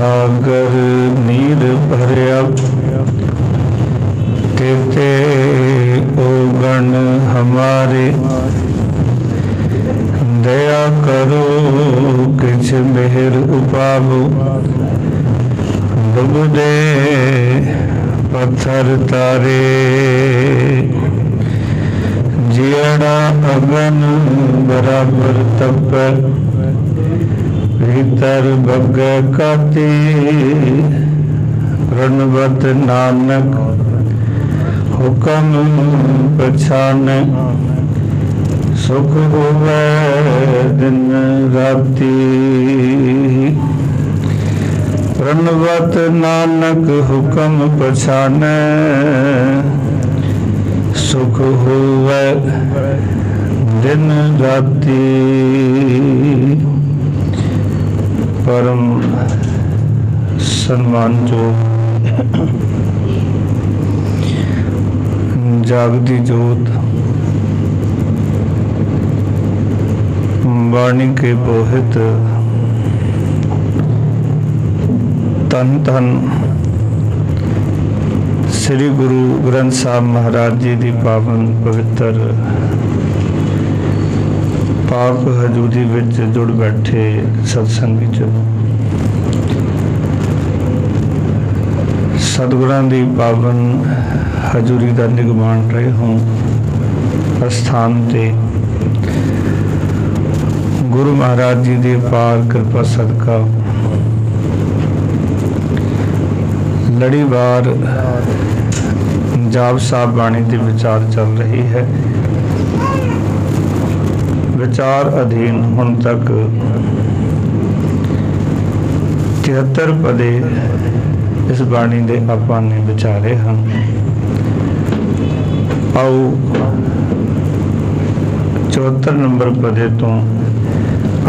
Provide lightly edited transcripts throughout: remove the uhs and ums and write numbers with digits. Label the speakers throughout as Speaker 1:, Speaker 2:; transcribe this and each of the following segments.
Speaker 1: सागर नीर भरिया तेते ओगण हमारे। दया करो किछ मेहर उपावो, डुबदे पत्थर तारे। जियड़ा अगन बराबर तप, भीतर बग काती। रणवत नानक हुक्म पछान, सुख होवे दिन राती। रणवत नानक हुक्म पछान, सुख होवे दिन राती। परम सम्मान जो जागती जोत वाणी के बोहित धन धन श्री गुरु ग्रंथ साहब महाराज जी की पावन पवित्र पाक हजूरी विच जुड़ बैठे सत्संगी सतगुरां दी पावन हजूरी का निगमान रहे हों। अस्थान ते गुरु महाराज जी की अपार कृपा सदका लड़ीवार जाप साहब बाणी के विचार चल रही है। विचार अधीन हुण तक 73 पदे इस बाणी के आपां ने विचारे हैं। आओ 74 नंबर पदे तो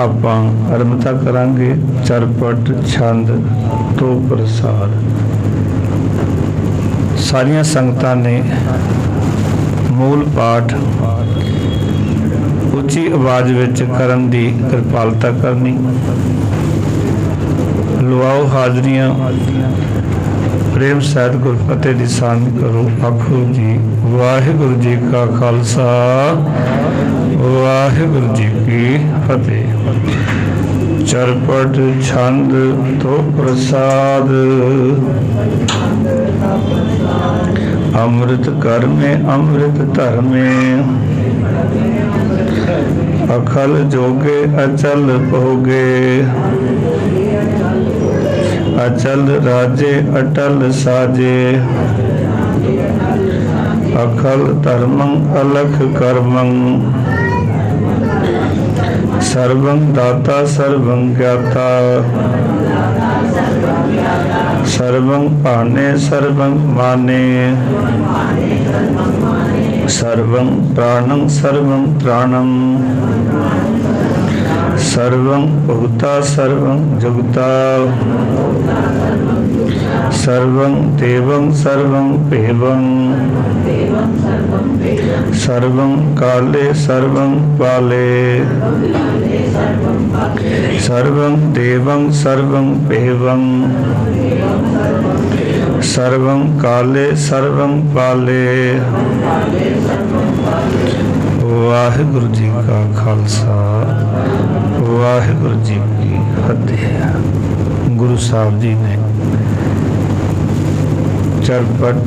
Speaker 1: आपां आरंभता करांगे। चरपट छंद तो प्रसार। सारिया संगतां ने मूल पाठ उच्ची आवाज विच करन दी कृपालता करनी। लुआओ हाजरियां, प्रेम सहित गुरफतेह दी सांझ करो। आखो जी वाहिगुरु जी का खालसा, वाहिगुरु जी की फतेह। चरपट छंद तो प्रसाद, अमृत कर में अमृत धर में। अखल जोगे अचल भोगे, अचल राजे अटल साजे। अखल धर्मं अलख कर्मं, सर्वं दाता सर्वं ज्ञाता। सर्वं पाने सर्वं माने, सर्वं प्राणं सर्वं त्राणं। सर्वं भूता सर्वं जुगता, सर्वं देवं सर्वं पेवं। सर्वं काले सर्वं पाले, सर्वं देवं सर्वं पेवं। सर्वं काले सर्वं पाले। वाहिगुरु जी का खालसा, वाहिगुरु जी की फतेह। गुरु साहब जी ने चरपट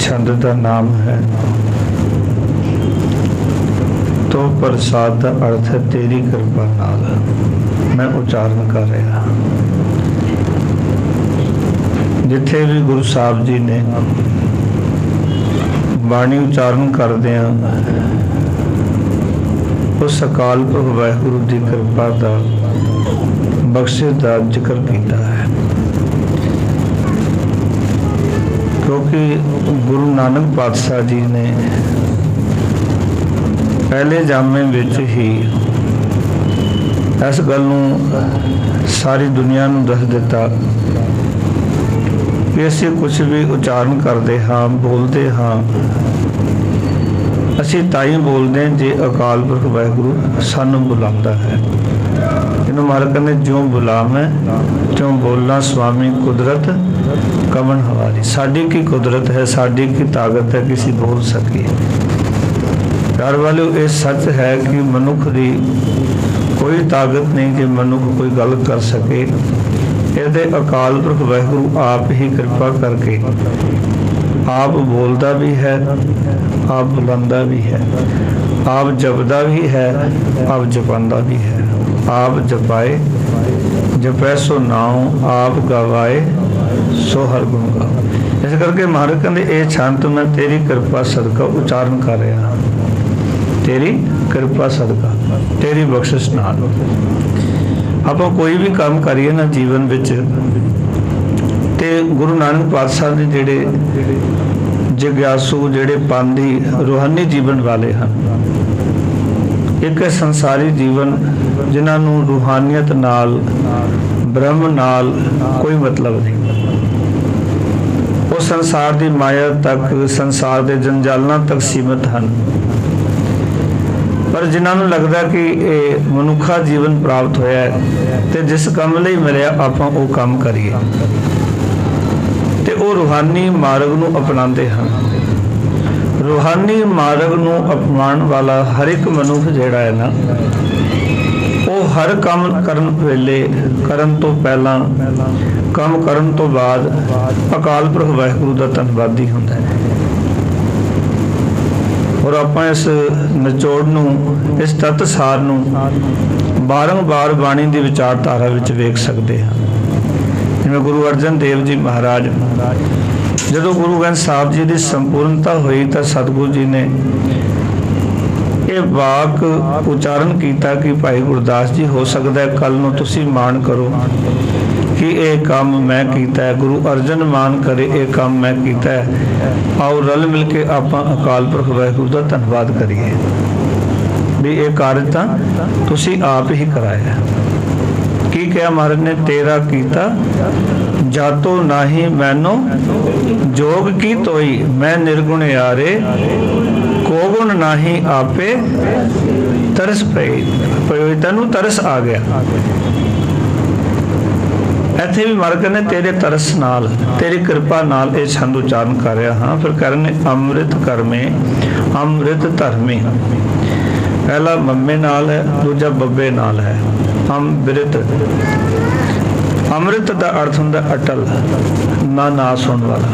Speaker 1: छंद का नाम है तो प्रसाद का अर्थ है तेरी कृपा नाल। मैं उच्चारण कर रहा। जिथे भी गुरु साहब जी ने बाणी उच्चारण करदे उस अकाल पुरख वाहिगुरु की कृपा का बख्शिश का जिक्र किया है। क्योंकि गुरु नानक पातशाह जी ने पहले जामे विच ही इस गल नूं सारी दुनिया नूं दस दिता कि असीं कुछ भी उच्चारण करते हाँ, बोलते हाँ, असीं ताईं बोलते जे अकाल पुरख वाहिगुरु सानूं बुलांदा है। सानू महाराज कहते ज्यों बुलावे त्यों बोलना स्वामी कुदरत कवन हवारी। साड़ी की कुदरत है, साड़ी की ताकत है किसी बोल सके। प्यार वाले ये सच है कि मनुख की कोई ताकत नहीं कि मनुख कोई गल कर सके। ये अकाल पुरख वाहिगुरू आप ही कृपा करके आप बोलता भी है, आप बुलांदा भी है, आप जपदा भी है, आप जपांदा भी है। आप जपाए जपै सो नाम, आप गवाए सो हर गुण गाओ। इस करके महाराज कहते ये छंत मैं तेरी कृपा सदका उच्चारण कर रहा हाँ। तेरी कृपा सदका, तेरी बख्शिश नाल आप कोई भी काम करिए ना जीवन विच, ते गुरु नानक पातशाह ने जेड़े जिग्यासू जेड़े पांधी रूहानी जीवन वाले हैं, एक संसारी जीवन जिन्होंने रूहानियत नाल ब्रह्म नाल कोई मतलब नहीं। वो संसार की माया तक, संसार के जंजालों तक सीमित हैं। पर जिन्होंने लगता कि ये मनुखा जीवन प्राप्त होया है तो जिस काम लई मिले आप वो काम करिए, तो वो रूहानी मार्ग नूं अपनाते हैं। रूहानी मार्ग नूं अपनाने वाला हर एक मनुख जिहड़ा है ना, वो हर काम करन वेले, करन तो पहला, काम करन तो बाद अकाल पुरख वाहिगुरू दा धन्नवादी हुंदा है। और आप इस निचोड़ नूं, इस तत्त सार नूं बारंबार बाणी दी विचारधारा विच वेख सकते हैं। जिवें गुरु अर्जन देव जी महाराज जदों गुरु ग्रंथ साहिब जी की संपूर्णता हुई तो सतगुरु जी ने ये वाक उच्चारण किया कि भाई गुरदास जी हो सकता है कल नूं तुसीं मान करो कि ये काम मैं किया है, गुरु अर्जन मान करे ये काम मैं किया है। आओ रल मिल के आप अकाल पुरख वाहिगुरू का धन्नवाद करिए भी ये कार्य तो तुसीं आप ही कराया। की कहा महाराज ने, तेरा कीता जातो नाही मैनो जोग की तोई, मैं निर्गुण यारे को गुण नाही आपे तरस पई। तेनू तरस आ गया। इत्थे भी महाराज कहने तेरे तरस नाल, तेरी कृपा नाल ये छंद उच्चारण कर रहा हाँ। फिर कहने अमृत करमे अमृत धर्मे, पहला मम्मे नाल है, दूजा बब्बे नाल है। अमृत, अमृत का अर्थ होंदा अटल, ना नाश होने वाला।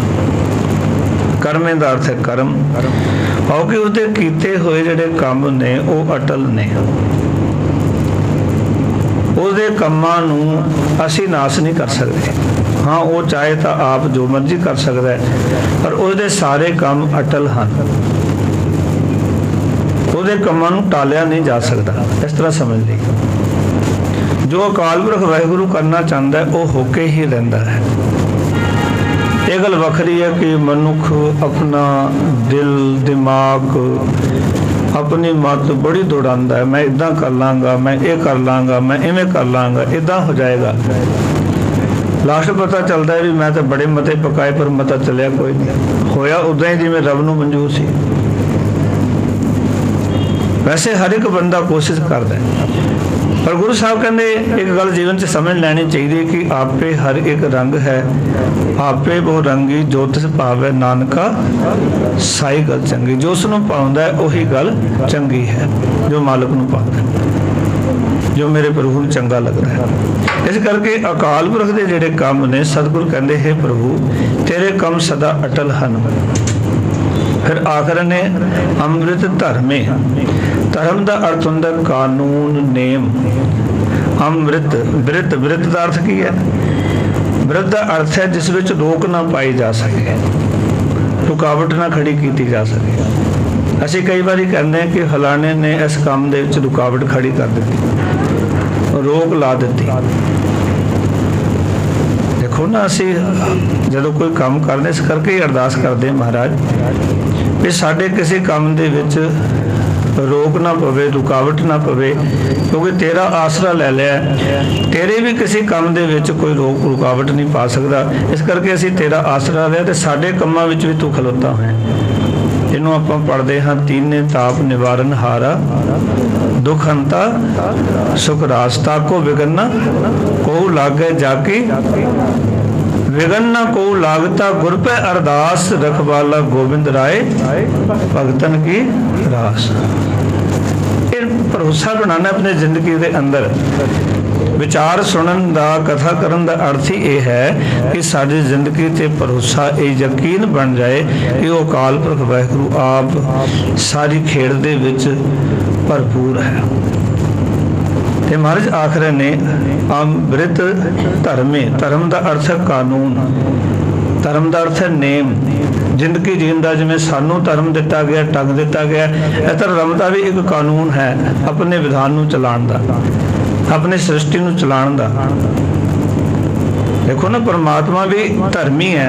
Speaker 1: कर्मे का अर्थ है कर्म, क्योंकि उसके कीते हुए जिहड़े काम ने वो अटल ने। उसके कामां नूं असीं नाश नहीं कर सकते। हाँ वो चाहे तो आप जो मर्जी कर सकता है, पर उसके सारे काम अटल हैं। उसके कामां नूं टालिया नहीं जा सकता। इस तरह समझ ली, जो अकाल पुरख वाहिगुरू करना चाहता है वो होके ही रहता है। ये गल वखरी है कि मनुख अपना दिल दिमाग अपनी मत बड़ी दौड़ाता है, मैं इदा कर लाँगा, मैं ये कर लाँगा, मैं इवें कर लाँगा, इदा हो जाएगा। लास्ट पता चलता है भी मैं तो बड़े मते पकाए पर मता चलिया कोई नहीं होया, उदा ही जिवें रब नूं मंजूर सी। वैसे हर एक बंदा कोशिश करता है, पर गुरु साहब कहते एक गल जीवन से समझ लैनी चाहिए कि आपे हर एक रंग है, आपे वो रंगी जो तिस भावै नानका साई गल चंगी। जो उसनों पाउंदा है वही गल चंगी है, जो मालिक नूं पाउंदा है, जो मेरे प्रभु नूं चंगा लगता है। इस करके अकाल पुरख दे जिहड़े काम ने सतगुरु कहते हे प्रभु तेरे काम सदा अटल हन। फिर आखिर ने अमृत धर्मे, धर्म का अर्थ होंदा कानून नेम। अमृत वृत, वृत का अर्थ की है? वृत का अर्थ है जिस विच रोक ना पाई जा सके, रुकावट ना खड़ी की जा सके। असीं कई बार कहते हैं कि फलाने ने इस काम दे विच रुकावट खड़ी कर दी, रोक ला दी। देखो ना असीं जदों कोई काम करते इस करके ही अरदास करते महाराज भी साडे किसी काम दे विच रोक ना पवे, रुकावट ना पवे, क्योंकि तेरा आसरा ले लिया, तेरे भी किसी काम दे विच कोई रोक रुकावट नहीं पा सकता। इस करके असीं तेरा आसरा लिया तो साडे कामां विच भी तू खलोता है। ਇਹਨੂੰ ਆਪਾਂ ਪੜ੍ਹਦੇ ਹਾਂ, ਤੀਨੇ ਤਾਪ ਨਿਵਾਰਨ ਹਾਰਾ, ਦੁਖ ਹੰਤਾ ਸੁਖ ਰਾਸਤਾ ਕੋ ਵਿਗਨ ਨਾ ਕੋ ਲਾਗੇ ਜਾਕੀ, विघन न को लागता गुर पे अरदास, रखवाला गोविंद राय भगतन की रास। ये भरोसा बनाना अपने जिंदगी के अंदर। विचार सुनन दा, कथा करन दा अर्थ ही यह है कि साडी जिंदगी ते भरोसा, ये यकीन बन जाए कि वो अकाल पुरख वाहिगुरू आप सारी खेड़ दे विच भरपूर है। ते महाराज आख रहे ने अमृत धर्मे, धर्म का अर्थ है कानून, धर्म का अर्थ है नेम, जिंदगी जीन का जिवें सानू धर्म दिता गया, ढंग दिता गया, इस धर्म का भी एक कानून है अपने विधान नूं चलाण दा, अपनी सृष्टि नूं चलाण दा। देखो ना, परमात्मा भी धर्मी है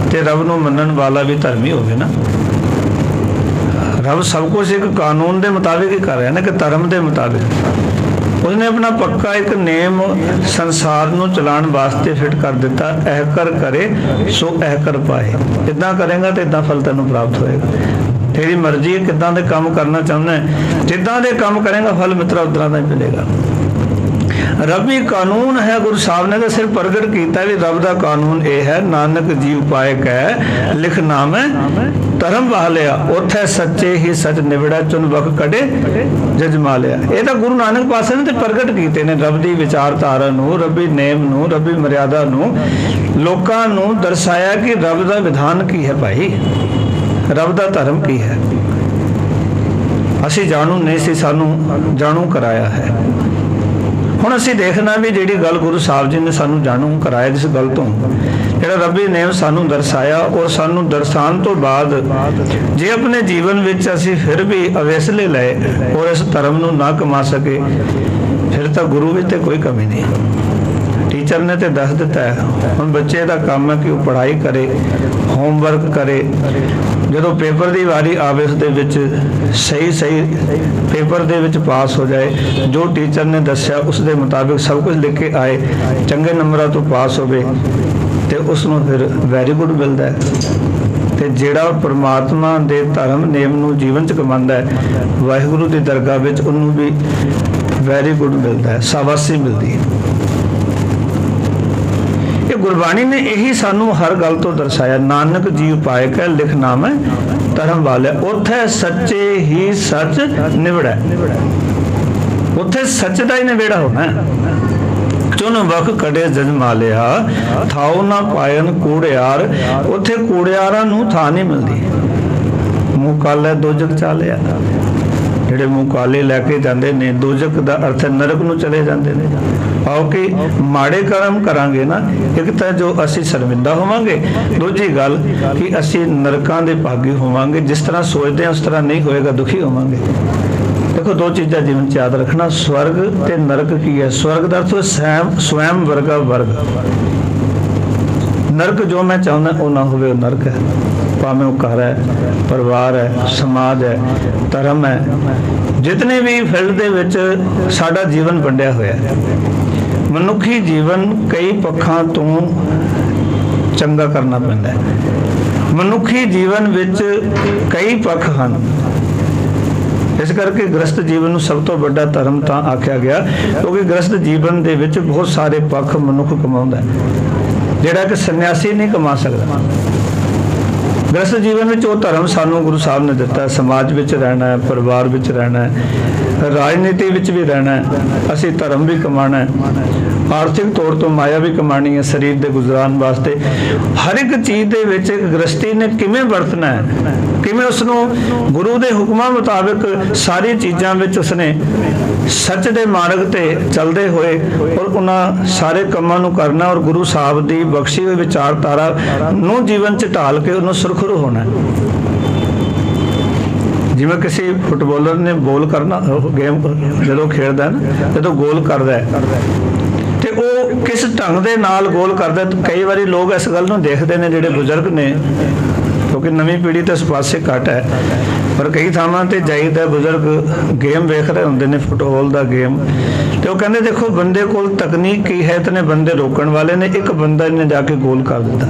Speaker 1: ते रब नूं मनण वाला भी धर्मी होवे ना। रब सब कुछ एक कानून के मुताबिक ही कर रहा है ना, कि धर्म के मुताबिक। उसने अपना पक्का एक नेम संसार नूं चलाण वास्ते फिट कर दिता, ऐ कर करे सो ऐ कर पाए। इदा करेगा तो इदा फल तेनों प्राप्त होएगा। तेरी मर्जी है किदां दे काम करना चाहना है, जिदां दे काम करेगा फल मित्रा उदां दा ही मिलेगा। रबी कानून है, गुरु साहब ने तो सिर्फ प्रगट किया भी रब का कानून ये है, नानक जीव पाए कह लिख नाम धर्म पा लिया, उथे सच्चे ही सच निबड़ा, चुन बख कटे जजमा लिया। ये तो गुरु नानक पास ने प्रगट किए ने रब की विचारधारा नूं, रबी नेम नूं, रबी मर्यादा नूं लोकां नूं दर्शाया कि रब का विधान की है भाई, रब का धर्म की है। असी जाणू नहीं सी, सानू जाणू कराया है। हुण असीं देखना भी जिहड़ी गल गुरु साहब जी ने सानू जाणू कराया, जिस गल तो जिहड़ा रबी नेम सानू दर्शाया, और सानू दर्शाण तो बाद जे अपने जीवन विच असीं फिर भी अवेसले लए और इस धर्म नूं ना कमा सके, फिर तो गुरु विच ते कोई कमी नहीं। टीचर ने तो दस दिता है, हुण बच्चे का काम है कि वो पढ़ाई करे, होमवर्क करे, जो पेपर की वारी आवे उसदे विच सही सही पेपर दे विच पास हो जाए, जो टीचर ने दस्या उस दे मुताबिक सब कुछ लिख के आए, चंगे नंबरों तो पास होवे ते उसनूं फिर वैरी गुड मिलता है। ते जिहड़ा परमात्मा दे धर्म नेम नूं जीवन च कमांदा है, वाहिगुरू की दरगाह विच उन्होंने भी वैरी गुड मिलता है, शाबाशी मिलती है। गुरबाणी ने यही सानू हर गल तो दर्शाया, नानक जीव पाए कह लिख नाम है धर्म वाले, उथे सच्चे ही सच निबड़ा, उथे सच का ही निबेड़ा होना है। चुन बख कड़े जजमा लिया, थाओ ना पायन कूड़ियार, उथे कूड़ियारां नूं थां नहीं मिलती। मुँह काला दोजक चा लिया, ਜਿਹੜੇ ਮੂੰਹ ਕਾਲੇ ਲੈ ਕੇ ਜਾਂਦੇ ਨੇ, ਦੋਜਕ ਦਾ ਅਰਥ ਨਰਕ ਨੂੰ ਚਲੇ ਜਾਂਦੇ ਨੇ। ਆਓ ਕਿ ਮਾੜੇ ਕਰਮ ਕਰਾਂਗੇ ਨਾ, ਇੱਕ ਤਾਂ ਜੋ ਅਸੀਂ ਸ਼ਰਮਿੰਦਾ ਹੋਵਾਂਗੇ, ਦੂਜੀ ਗੱਲ ਕਿ ਅਸੀਂ ਨਰਕਾਂ ਦੇ ਭਾਗੀ ਹੋਵਾਂਗੇ। ਜਿਸ ਤਰ੍ਹਾਂ ਸੋਚਦੇ ਹਾਂ ਉਸ ਤਰ੍ਹਾਂ ਨਹੀਂ ਹੋਏਗਾ, ਦੁਖੀ ਹੋਵਾਂਗੇ। देखो दो चीज़ा जीवन च याद रखना, स्वर्ग ते नरक की है। स्वर्ग का अर्थ स्वयं वर्गा वर्ग, नरक जो मैं चाहना वो ना हो नरक है। भावें वो घर है, परिवार है, समाज है, धर्म है, जितने भी फील्ड दे विच साडा जीवन वंडिया होया है। मनुखी जीवन कई पक्षां तो चंगा करना पैंदा है। मनुखी जीवन विच कई पक्ष हैं, इस करके गृहस्थ जीवन में सब तो बड़ा धर्म तो आख्या गया, क्योंकि गृहस्थ जीवन के विच बहुत सारे पक्ष मनुख कमाउंदा है, जिहड़ा कि सन्यासी नहीं कमा सकता। गृहस्थ जीवन में वो धर्म सानू गुरु साहब ने दिता है। समाज में रहना है, परिवार में रहना है, राजनीति में भी रहना है, असी धर्म भी कमाना है, आर्थिक तौर तो माया भी कमानी है शरीर के गुजरान वास्ते। हर एक चीज़ के विच एक गृहस्थी ने किवें वरतना है, किवें उसनूं गुरु के हुक्मां मुताबिक सारी चीज़ों में उसने सच के मार्ग ते चलते हुए और उन्हां सारे कामां नूं करना, और गुरु साहब की बख्शी हुई विचारधारा नूं जीवन च ढाल के उन्होंने सुरखरू होना है। जिवें किसी फुटबॉलर ने गोल करना, गेम जो खेलता है ना, जो गोल करता है तो वो किस ढंग के नाल गोल करता है। कई बार लोग इस गल नूं देखते हैं, जिहड़े बुजुर्ग ने, क्योंकि नवीं पीढ़ी तो इस पासे घट है, पर कई थावां ते जाईदा बुजुर्ग गेम वेख रहे होंदे ने, फुटबॉल का गेम, तो वो कहते देखो बंदे कोल तकनीक की है, इतने बंदे रोकण वाले ने, एक बंदा ने जाके गोल कर दिता,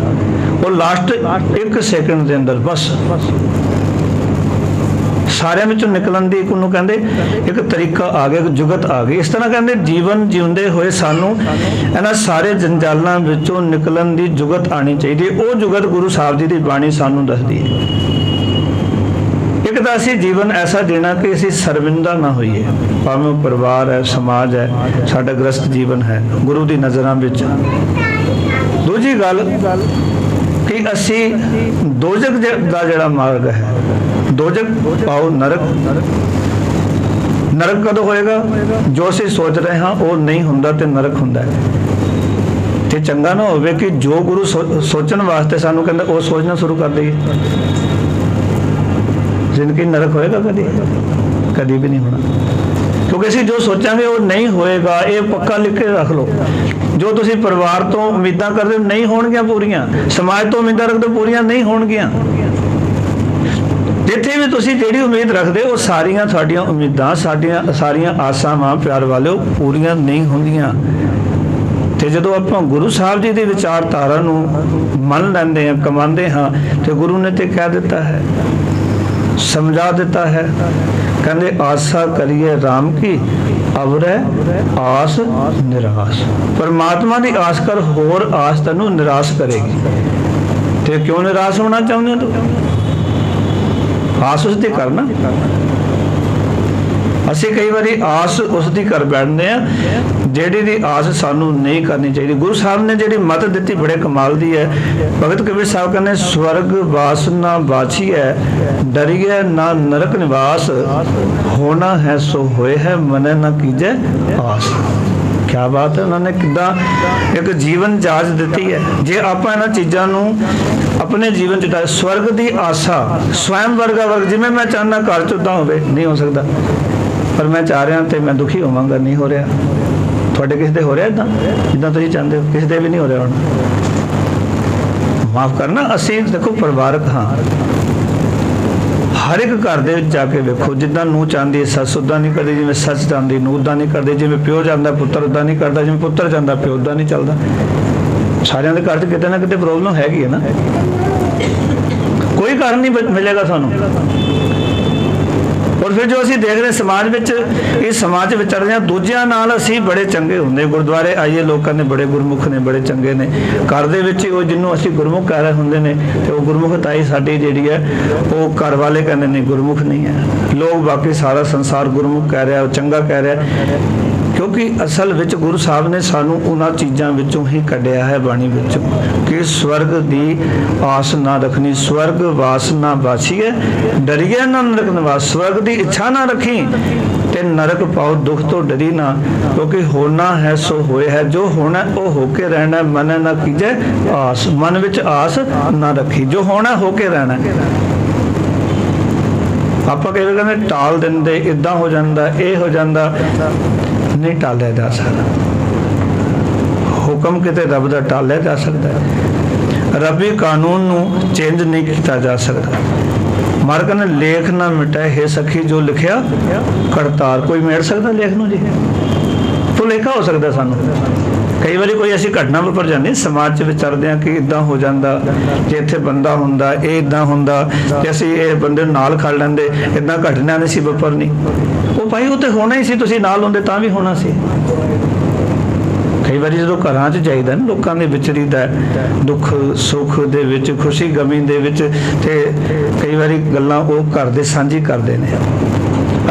Speaker 1: और लास्ट 1 सेकंड के अंदर बस ਸਾਰਿਆਂ ਵਿੱਚੋਂ ਨਿਕਲਣ ਦੀ ਉਹਨੂੰ ਕਹਿੰਦੇ ਇੱਕ ਤਰੀਕਾ ਆ ਗਿਆ, ਇੱਕ ਜੁਗਤ ਆ ਗਈ। ਇਸ ਤਰ੍ਹਾਂ ਕਹਿੰਦੇ ਜੀਵਨ ਜਿਉਂਦੇ ਹੋਏ ਸਾਨੂੰ ਇਹਨਾਂ ਸਾਰੇ ਜੰਜਾਲਾਂ ਵਿੱਚੋਂ ਨਿਕਲਣ ਦੀ ਜੁਗਤ ਆਣੀ ਚਾਹੀਦੀ ਹੈ। ਉਹ ਜੁਗਤ ਗੁਰੂ ਸਾਹਿਬ ਜੀ ਦੀ ਬਾਣੀ ਸਾਨੂੰ ਦੱਸਦੀ ਹੈ। ਇੱਕ ਤਾਂ ਅਸੀਂ ਜੀਵਨ ਐਸਾ ਦੇਣਾ ਕਿ ਅਸੀਂ ਸ਼ਰਮਿੰਦਾ ਨਾ ਹੋਈਏ, ਭਾਵੇਂ ਉਹ ਪਰਿਵਾਰ ਹੈ, ਸਮਾਜ ਹੈ, ਸਾਡਾ ਗ੍ਰਸਤ ਜੀਵਨ ਹੈ ਗੁਰੂ ਦੀ ਨਜ਼ਰਾਂ ਵਿੱਚ। ਦੂਜੀ ਗੱਲ ਕਿ ਅਸੀਂ ਦੋਜ਼ਖ ਦਾ ਜਿਹੜਾ ਮਾਰਗ ਹੈ, ਦੋਜ਼ਖ ਪਾਓ ਨਰਕ, ਨਰਕ ਕਦੋਂ ਹੋਏਗਾ? ਜੋ ਅਸੀਂ ਸੋਚ ਰਹੇ ਹਾਂ ਉਹ ਨਹੀਂ ਹੁੰਦਾ ਤੇ ਨਰਕ ਹੁੰਦਾ ਹੈ। ਤੇ ਚੰਗਾ ਨਾ ਹੋਵੇ ਕਿ ਜੋ ਗੁਰੂ ਸੋਚਣ ਵਾਸਤੇ ਸਾਨੂੰ ਕਹਿੰਦਾ ਉਹ ਸੋਚਣਾ ਸ਼ੁਰੂ ਕਰ ਦਈਏ। ਜ਼ਿੰਦਗੀ ਨਰਕ ਹੋਏਗਾ? ਕਦੀ ਵੀ ਨਹੀਂ ਹੋਣਾ, ਕਿਉਂਕਿ ਅਸੀਂ ਜੋ ਸੋਚਾਂਗੇ ਉਹ ਨਹੀਂ ਹੋਏਗਾ। ਇਹ ਪੱਕਾ ਲਿਖ ਕੇ ਰੱਖ ਲਓ। ਜੋ ਤੁਸੀਂ ਪਰਿਵਾਰ ਤੋਂ ਉਮੀਦਾਂ ਕਰਦੇ ਹੋ ਨਹੀਂ ਹੋਣਗੀਆਂ ਪੂਰੀਆਂ, ਸਮਾਜ ਤੋਂ ਉਮੀਦਾਂ ਰੱਖਦੇ ਹੋ ਪੂਰੀਆਂ ਨਹੀਂ ਹੋਣਗੀਆਂ। ਜਿੱਥੇ ਵੀ ਤੁਸੀਂ ਜਿਹੜੀ ਉਮੀਦ ਰੱਖਦੇ ਹੋ ਉਹ ਸਾਰੀਆਂ ਤੁਹਾਡੀਆਂ ਉਮੀਦਾਂ, ਸਾਰੀਆਂ ਆਸਾਵਾਂ ਪਿਆਰ ਵਾਲਿਓ ਪੂਰੀਆਂ ਨਹੀਂ ਹੁੰਦੀਆਂ। ਤੇ ਜਦੋਂ ਆਪਾਂ ਗੁਰੂ ਸਾਹਿਬ ਜੀ ਦੀ ਵਿਚਾਰਧਾਰਾ ਨੂੰ ਮੰਨ ਲੈਂਦੇ ਹਾਂ, ਕਮਾਉਂਦੇ ਹਾਂ, ਤੇ ਗੁਰੂ ਨੇ ਤੇ ਕਹਿ ਦਿੱਤਾ ਹੈ, ਸਮਝਾ ਦਿੱਤਾ ਹੈ। ਕਹਿੰਦੇ ਆਸਾ ਕਰੀਏ ਰਾਮ ਕੀ ਅਵਰੈ ਆਸ ਨਿਰਾਸ। ਪਰਮਾਤਮਾ ਦੀ ਆਸ ਕਰ, ਹੋਰ ਆਸ ਤੈਨੂੰ ਨਿਰਾਸ਼ ਕਰੇਗੀ। ਤੇ ਕਿਉਂ ਨਿਰਾਸ਼ ਹੋਣਾ ਚਾਹੁੰਦੇ ਹੋ ਤੂੰ? ਆਸ ਉਸ ਦੀ ਕਰਨਾ। ਅਸੀਂ ਕਈ ਵਾਰੀ ਆਸ ਉਸ ਦੀ ਕਰ ਬੈਠਦੇ ਆ ਜਿਹੜੀ ਦੀ ਆਸ ਸਾਨੂੰ ਨਹੀਂ ਕਰਨੀ ਚਾਹੀਦੀ। ਗੁਰੂ ਸਾਹਿਬ ਨੇ ਜਿਹੜੀ ਮੱਤ ਦਿੱਤੀ ਬੜੇ ਕਮਾਲ ਦੀ ਹੈ। ਭਗਤ ਕਬੀਰ ਸਾਹਿਬ ਕਹਿੰਦੇ ਸਵਰਗ ਵਾਸ ਨਾ ਬਾਛੀਐ, ਡਰੀਏ ਨਾ ਨਰਕ ਨਿਵਾਸ, ਹੋਣਾ ਹੈ ਸੋ ਹੋਏ ਹੈ, ਮਨੈ ਨਾ ਕੀਜੈ ਆਸ। ਕਿਆ ਬਾਤ ਹੈ, ਉਹਨਾਂ ਨੇ ਕਿੱਦਾਂ ਇੱਕ ਜੀਵਨ ਜਾਚ ਦਿੱਤੀ ਹੈ। ਜੇ ਆਪਾਂ ਇਹਨਾਂ ਚੀਜ਼ਾਂ ਨੂੰ ਆਪਣੇ ਜੀਵਨ 'ਚ ਸਵਰਗ ਦੀ ਆਸਾ, ਸਵੈਮ ਵਰਗਾ ਵਰਗ, ਜਿਵੇਂ ਮੈਂ ਚਾਹੁੰਦਾ ਘਰ 'ਚ ਉਦਾਂ ਹੋਵੇ, ਨਹੀਂ ਹੋ ਸਕਦਾ। ਪਰ ਮੈਂ ਚਾਹ ਰਿਹਾ ਤੇ ਮੈਂ ਦੁਖੀ ਹੋਵਾਂਗਾ, ਨਹੀਂ ਹੋ ਰਿਹਾ। ਤੁਹਾਡੇ ਕਿਸੇ ਦੇ ਹੋ ਰਿਹਾ ਇੱਦਾਂ ਜਿੱਦਾਂ ਤੁਸੀਂ ਚਾਹੁੰਦੇ ਹੋ? ਕਿਸੇ ਦੇ ਵੀ ਨਹੀਂ ਹੋ ਰਿਹਾ। ਹੁਣ ਮਾਫ ਕਰਨਾ, ਅਸੀਂ ਦੇਖੋ ਪਰਿਵਾਰਕ ਹਾਂ। ਹਰ ਇੱਕ ਘਰ ਦੇ ਵਿੱਚ ਜਾ ਕੇ ਵੇਖੋ, ਜਿੱਦਾਂ ਨੂੰਹ ਚਾਹੁੰਦੀ ਹੈ ਸੱਸ ਉੱਦਾਂ ਨਹੀਂ ਕਰਦੀ, ਜਿਵੇਂ ਸੱਸ ਚਾਹੁੰਦੀ ਨੂੰਹ ਉੱਦਾਂ ਨਹੀਂ ਕਰਦੀ, ਜਿਵੇਂ ਪਿਓ ਜਾਂਦਾ ਪੁੱਤਰ ਉੱਦਾਂ ਨਹੀਂ ਕਰਦਾ, ਜਿਵੇਂ ਪੁੱਤਰ ਜਾਂਦਾ ਪਿਓ ਉੱਦਾਂ ਨਹੀਂ ਚੱਲਦਾ। ਸਾਰਿਆਂ ਦੇ ਘਰ 'ਚ ਕਿਤੇ ਨਾ ਕਿਤੇ ਪ੍ਰੋਬਲਮ ਹੈਗੀ ਹੈ ਨਾ। ਕੋਈ ਕਾਰਨ ਨਹੀਂ ਮਿਲੇਗਾ ਸਾਨੂੰ। ਔਰ ਫਿਰ ਜੋ ਅਸੀਂ ਦੇਖ ਰਹੇ ਸਮਾਜ ਵਿੱਚ, ਇਸ ਸਮਾਜ 'ਚ ਵਿਚਰਦੇ ਹਾਂ, ਦੂਜਿਆਂ ਨਾਲ ਅਸੀਂ ਬੜੇ ਚੰਗੇ ਹੁੰਦੇ। ਗੁਰਦੁਆਰੇ ਆਈਏ, ਲੋਕਾਂ ਨੇ ਬੜੇ ਗੁਰਮੁਖ ਨੇ, ਬੜੇ ਚੰਗੇ ਨੇ। ਘਰ ਦੇ ਵਿੱਚ ਉਹ ਜਿਹਨੂੰ ਅਸੀਂ ਗੁਰਮੁਖ ਕਹਿ ਰਹੇ ਹੁੰਦੇ ਨੇ, ਤੇ ਉਹ ਗੁਰਮੁਖਤਾਈ ਸਾਡੀ ਜਿਹੜੀ ਹੈ ਉਹ ਘਰ ਵਾਲੇ ਕਹਿੰਦੇ ਨੇ ਗੁਰਮੁਖ ਨਹੀਂ ਹੈ। ਲੋਕ ਬਾਕੀ ਸਾਰਾ ਸੰਸਾਰ ਗੁਰਮੁਖ ਕਹਿ ਰਿਹਾ, ਉਹ ਚੰਗਾ ਕਹਿ ਰਿਹਾ। ਕਿਉਂਕਿ ਅਸਲ ਵਿੱਚ ਗੁਰੂ ਸਾਹਿਬ ਨੇ ਸਾਨੂੰ ਉਹਨਾਂ ਚੀਜ਼ਾਂ ਵਿੱਚੋਂ ਹੀ ਕੱਢਿਆ ਹੈ ਬਾਣੀ ਵਿੱਚੋਂ ਕਿ ਸਵਰਗ ਦੀ ਆਸ ਨਾ ਰੱਖਣੀ, ਸਵਰਗ ਵਾਸ ਨਾ ਬਾਛੀਏ, ਡਰੀਏ ਨਾ ਨਰਕ ਨਿਵਾਸ। ਸਵਰਗ ਦੀ ਇੱਛਾ ਨਾ ਰੱਖੀ ਤੇ ਨਰਕ ਪਾਓ ਦੁੱਖ ਤੋਂ ਡਰੀ ਨਾ, ਕਿਉਂਕਿ ਹੋਣਾ ਹੈ ਸੋ ਹੋਏ ਹੈ। ਜੋ ਹੋਣਾ ਉਹ ਹੋ ਕੇ ਰਹਿਣਾ। ਮਨ ਨਾ ਕੀਜੈ ਆਸ, ਮਨ ਵਿੱਚ ਆਸ ਨਾ ਰੱਖੀ। ਜੋ ਹੋਣਾ ਹੋ ਕੇ ਰਹਿਣਾ। ਆਪਾਂ ਕਈ ਵਾਰ ਕਹਿੰਦੇ ਟਾਲ ਦਿੰਦੇ, ਇੱਦਾਂ ਹੋ ਜਾਂਦਾ, ਇਹ ਹੋ ਜਾਂਦਾ। ਨਹੀਂ ਟਾਲਿਆ ਜਾ ਸਕਦਾ ਹੁਕਮ, ਕਿਤੇ ਰੱਬ ਦਾ ਟਾਲਿਆ ਜਾ ਸਕਦਾ ਹੈ। ਰੱਬੀ ਕਾਨੂੰਨ ਨੂੰ ਚੇਂਜ ਨਹੀਂ ਕੀਤਾ ਜਾ ਸਕਦਾ। ਮਾਰਕ ਨੇ ਲੇਖ ਨਾ ਮਿਟਾਏ ਹੈ ਸਖੀ, ਜੋ ਲਿਖਿਆ ਕਰਤਾਰ। ਕੋਈ ਮੇੜ ਸਕਦਾ ਲੇਖ ਨੂੰ ਜੀ? ਭੁਲੇਖਾ ਹੋ ਸਕਦਾ ਸਾਨੂੰ। ਕਈ ਵਾਰੀ ਕੋਈ ਅਸੀਂ ਘਟਨਾ ਵਾਪਰ ਜਾਂਦੀ, ਸਮਾਜ 'ਚ ਵਿਚਰਦੇ ਹਾਂ ਕਿ ਇੱਦਾਂ ਹੋ ਜਾਂਦਾ, ਜੇ ਇੱਥੇ ਬੰਦਾ ਹੁੰਦਾ ਇਹ ਇੱਦਾਂ ਹੁੰਦਾ, ਤੇ ਅਸੀਂ ਇਹ ਬੰਦੇ ਨੂੰ ਨਾਲ ਖੜ ਲੈਂਦੇ, ਇੱਦਾਂ ਘਟਨਾ ਨਹੀਂ ਸੀ ਵਾਪਰਨੀ। ਉਹ ਭਾਈ ਉਹ ਤੇ ਹੋਣਾ ਹੀ ਸੀ, ਤੁਸੀਂ ਨਾਲ ਹੁੰਦੇ ਤਾਂ ਵੀ ਹੋਣਾ ਸੀ। ਕਈ ਵਾਰੀ ਜਦੋਂ ਘਰਾਂ 'ਚ ਜਾਈਦਾ ਨਾ, ਲੋਕਾਂ ਦੇ ਵਿਚਰੀਦਾ, ਦੁੱਖ ਸੁੱਖ ਦੇ ਵਿੱਚ, ਖੁਸ਼ੀ ਗਮੀ ਦੇ ਵਿੱਚ, ਤੇ ਕਈ ਵਾਰੀ ਗੱਲਾਂ ਉਹ ਘਰ ਦੇ ਸਾਂਝੀ ਕਰਦੇ ਨੇ।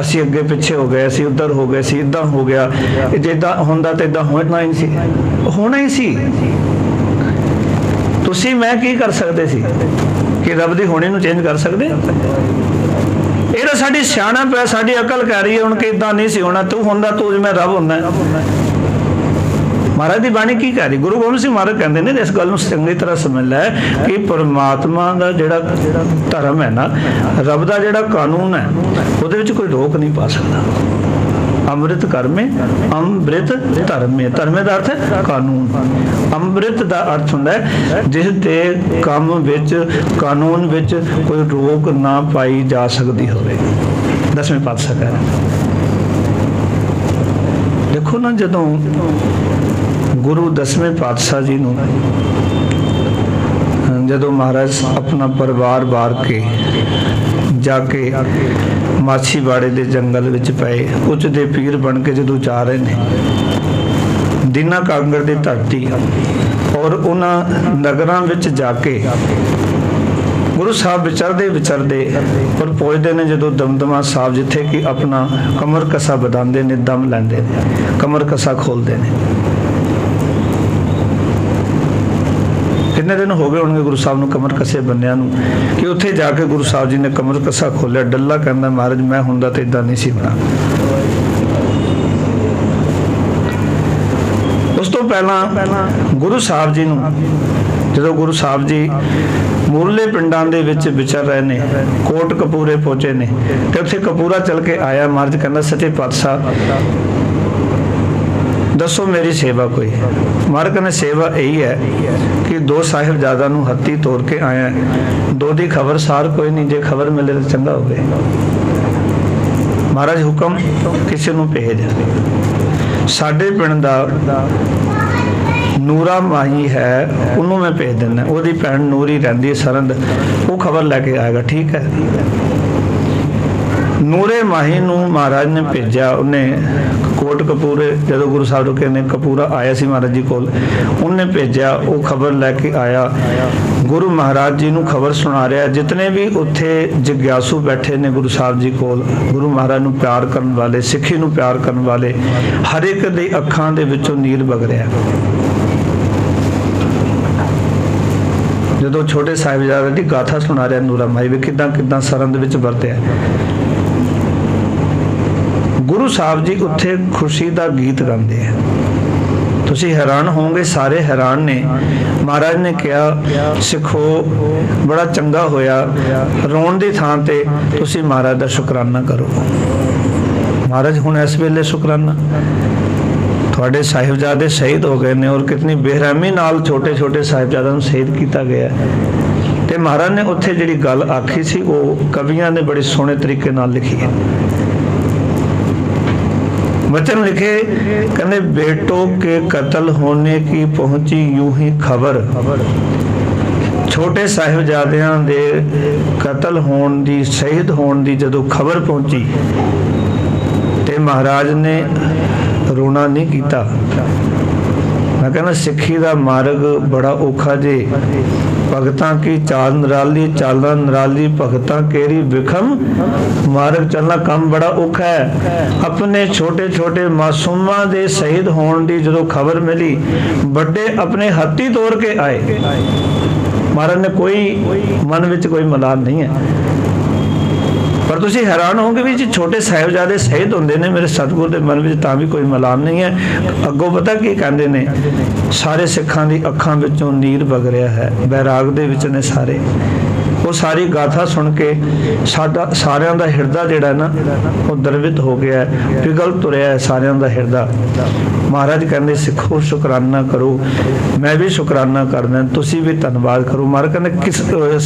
Speaker 1: ਅਸੀਂ ਅੱਗੇ ਪਿੱਛੇ ਹੋ ਗਏ, ਅਸੀਂ ਉੱਧਰ ਹੋ ਗਏ ਸੀ, ਇੱਦਾਂ ਹੋ ਗਿਆ, ਜੇ ਇੱਦਾਂ ਹੁੰਦਾ ਤਾਂ ਇੱਦਾਂ ਹੋਣਾ ਹੀ ਸੀ, ਹੋਣਾ ਹੀ ਸੀ। ਤੁਸੀਂ ਮੈਂ ਕੀ ਕਰ ਸਕਦੇ ਸੀ ਕਿ ਰੱਬ ਦੀ ਹੋਣੀ ਨੂੰ ਚੇਂਜ ਕਰ ਸਕਦੇ? ਇਹ ਤਾਂ ਸਾਡੀ ਸਿਆਣਪ ਹੈ, ਸਾਡੀ ਅਕਲ ਕਹਿ ਰਹੀ ਹੈ ਹੁਣ ਕਿ ਇੱਦਾਂ ਨਹੀਂ ਸੀ ਹੋਣਾ। ਤੂੰ ਹੁੰਦਾ, ਤੂੰ ਜਿਵੇਂ ਰੱਬ ਹੁੰਦਾ। ਮਹਾਰਾਜ ਦੀ ਬਾਣੀ ਕੀ ਕਹਿ ਰਹੀ? ਗੁਰੂ ਗੋਬਿੰਦ ਸਿੰਘ ਮਹਾਰਾਜ ਕਹਿੰਦੇ ਨੇ, ਇਸ ਗੱਲ ਨੂੰ ਚੰਗੀ ਤਰ੍ਹਾਂ ਸਮਝ ਲੈ ਕਿ ਪਰਮਾਤਮਾ ਦਾ ਜਿਹੜਾ ਧਰਮ ਹੈ ਨਾ, ਰੱਬ ਦਾ ਜਿਹੜਾ ਕਾਨੂੰਨ ਹੈ, ਉਹਦੇ ਵਿੱਚ ਕੋਈ ਰੋਕ ਨਹੀਂ ਪਾ ਸਕਦਾ। ਅੰਮ੍ਰਿਤ ਕਰਮੇ ਅੰਮ੍ਰਿਤ ਧਰਮੇ। ਧਰਮੇ ਦਾ ਅਰਥ ਹੈ ਕਾਨੂੰਨ। ਅੰਮ੍ਰਿਤ ਦਾ ਅਰਥ ਹੁੰਦਾ ਹੈ ਜਿਸ ਦੇ ਕੰਮ ਵਿੱਚ, ਕਾਨੂੰਨ ਵਿੱਚ ਕੋਈ ਰੋਕ ਨਾ ਪਾਈ ਜਾ ਸਕਦੀ ਹੋਵੇ। ਦਸਵੇਂ ਪਾਤਸ਼ਾਹ ਕਹਿ ਰਹੇ। ਦੇਖੋ ਨਾ, ਜਦੋਂ ਗੁਰੂ ਦਸਵੇਂ ਪਾਤਸ਼ਾਹ ਜੀ ਨੂੰ ਜਦੋਂ ਮਹਾਰਾਜ ਆਪਣਾ ਪਰਿਵਾਰ ਵਾਰ ਕੇ जाके माछीवाड़े के जंगल विच पए उच दे पीर बन के जदों जा रहे ने दीना कांगड़ की धरती और उन्हां नगरां विच जाके गुरु साहब विचरदे और पहुँचते हैं जो दमदमा साहब जिथे कि अपना कमर कसा बधाते ने दम लैंदे ने कमर कसा खोलते हैं। कितने दिन हो गए होंगे गुरु साहब नूं कमर कसे बंदियां नूं कि उत्थे जाके गुरु साहब जी ने कमर कसा खोलिया। डल्ला कहंदा महाराज मैं हुंदा ते इदां नहीं सी होना। उस तो पहला गुरु साहब जी नूं जो गुरु साहब जी मूरले पिंडां दे विच विचर रहे ने कोट कपूरे पहुंचे ने ते उत्थे कपूरा चल के आया। महाराज कहंदा सच्चे पातशाह दसो मेरी सेवा कोई। महाराज कहंदे सेवा यही है कि दो साहिबजादा नूं हत्ती तोड़ के आया, दो दी खबर सार कोई नहीं, जे खबर मिले तो चंगा होवे। महाराज हुक्म किसी नूं भेज। साडे पिंड दा नूरा माही है उन्होंने मैं भेज देना, वो भैन नूरी रही सरंद, वो खबर लैके आएगा। ठीक है। नूरे माही नूं महाराज ने भेजा। उन्हें कोट कपूरे जो गुरु साहब कहने कपूरा आया सी महाराज जी कोल, उन्हें भेजा। वो खबर लैके आया, गुरु महाराज जी नूं खबर सुना रहा। जितने भी उत्थे जिग्यासू बैठे ने गुरु साहब जी कोल, गुरु महाराज नूं प्यार करन वाले, सिੱਖੀ नूं प्यार करन वाले, हर एक दे अखां दे विचों नीर वग रहा। जो छोटे साहिबजादे की गाथा सुना रहा नूरा माई भी किदां किदां सरंद विच वरतिया। गुरु साहब जी उत्थे खुशी का गीत गाते हैं। तुसी हैरान होंगे, सारे हैरान ने। महाराज ने कहा सिखो बड़ा चंगा होया, रोण की थां ते तुसी महाराज का शुकराना करो। महाराज हुण इस वेले शुकराना थोड़े साहिबजादे शहीद हो गए ने और कितनी बेरहमी नाल छोटे छोटे साहिबजादों को शहीद किया गया। तो महाराज ने उत्थे जिहड़ी गल आखी सी वो कवियां ने बड़े सोहने तरीके नाल लिखी है। वचन लिखे कहने बेटों के कत्ल होने की पहुंची यूं ही खबर। छोटे साहिबजादियां दे कत्ल होने दी, शहीद होने दी जदों खबर पहुंची ते महाराज ने रोना नहीं किया। मैं कहना सिੱਖੀ का मार्ग बड़ा औखा जे, भगतां की चाल नराली, चाला नराली भगतां केरी विखम मार्ग चलना काम बड़ा औखा है। अपने छोटे छोटे मासूमां दे शहीद होने की जो खबर मिली, बड़े अपने हत्थी तोड़ के आए। महाराज ने कोई मन में कोई मलाल नहीं है। पर तुसी हैरान होंगे भी जी छोटे साहिबजादे शहीद होंदे ने, मेरे सतगुर के मन में तां भी कोई मलाम नहीं है। अगों पता की कहते ने, सारे सिखां दी अखां विचों नीर वग रहा है, बैराग दे विच ने सारे। वो सारी गाथा सुन के साडा सारियां दा हिरदा जिहड़ा ना वो द्रवित हो गया है, पिघल तुरया है सारियां दा हिरदा। महाराज कहते सिखो शुकराना करो, मैं भी शुकराना करना, तुसी भी धन्नवाद करो। महाराज कहते किस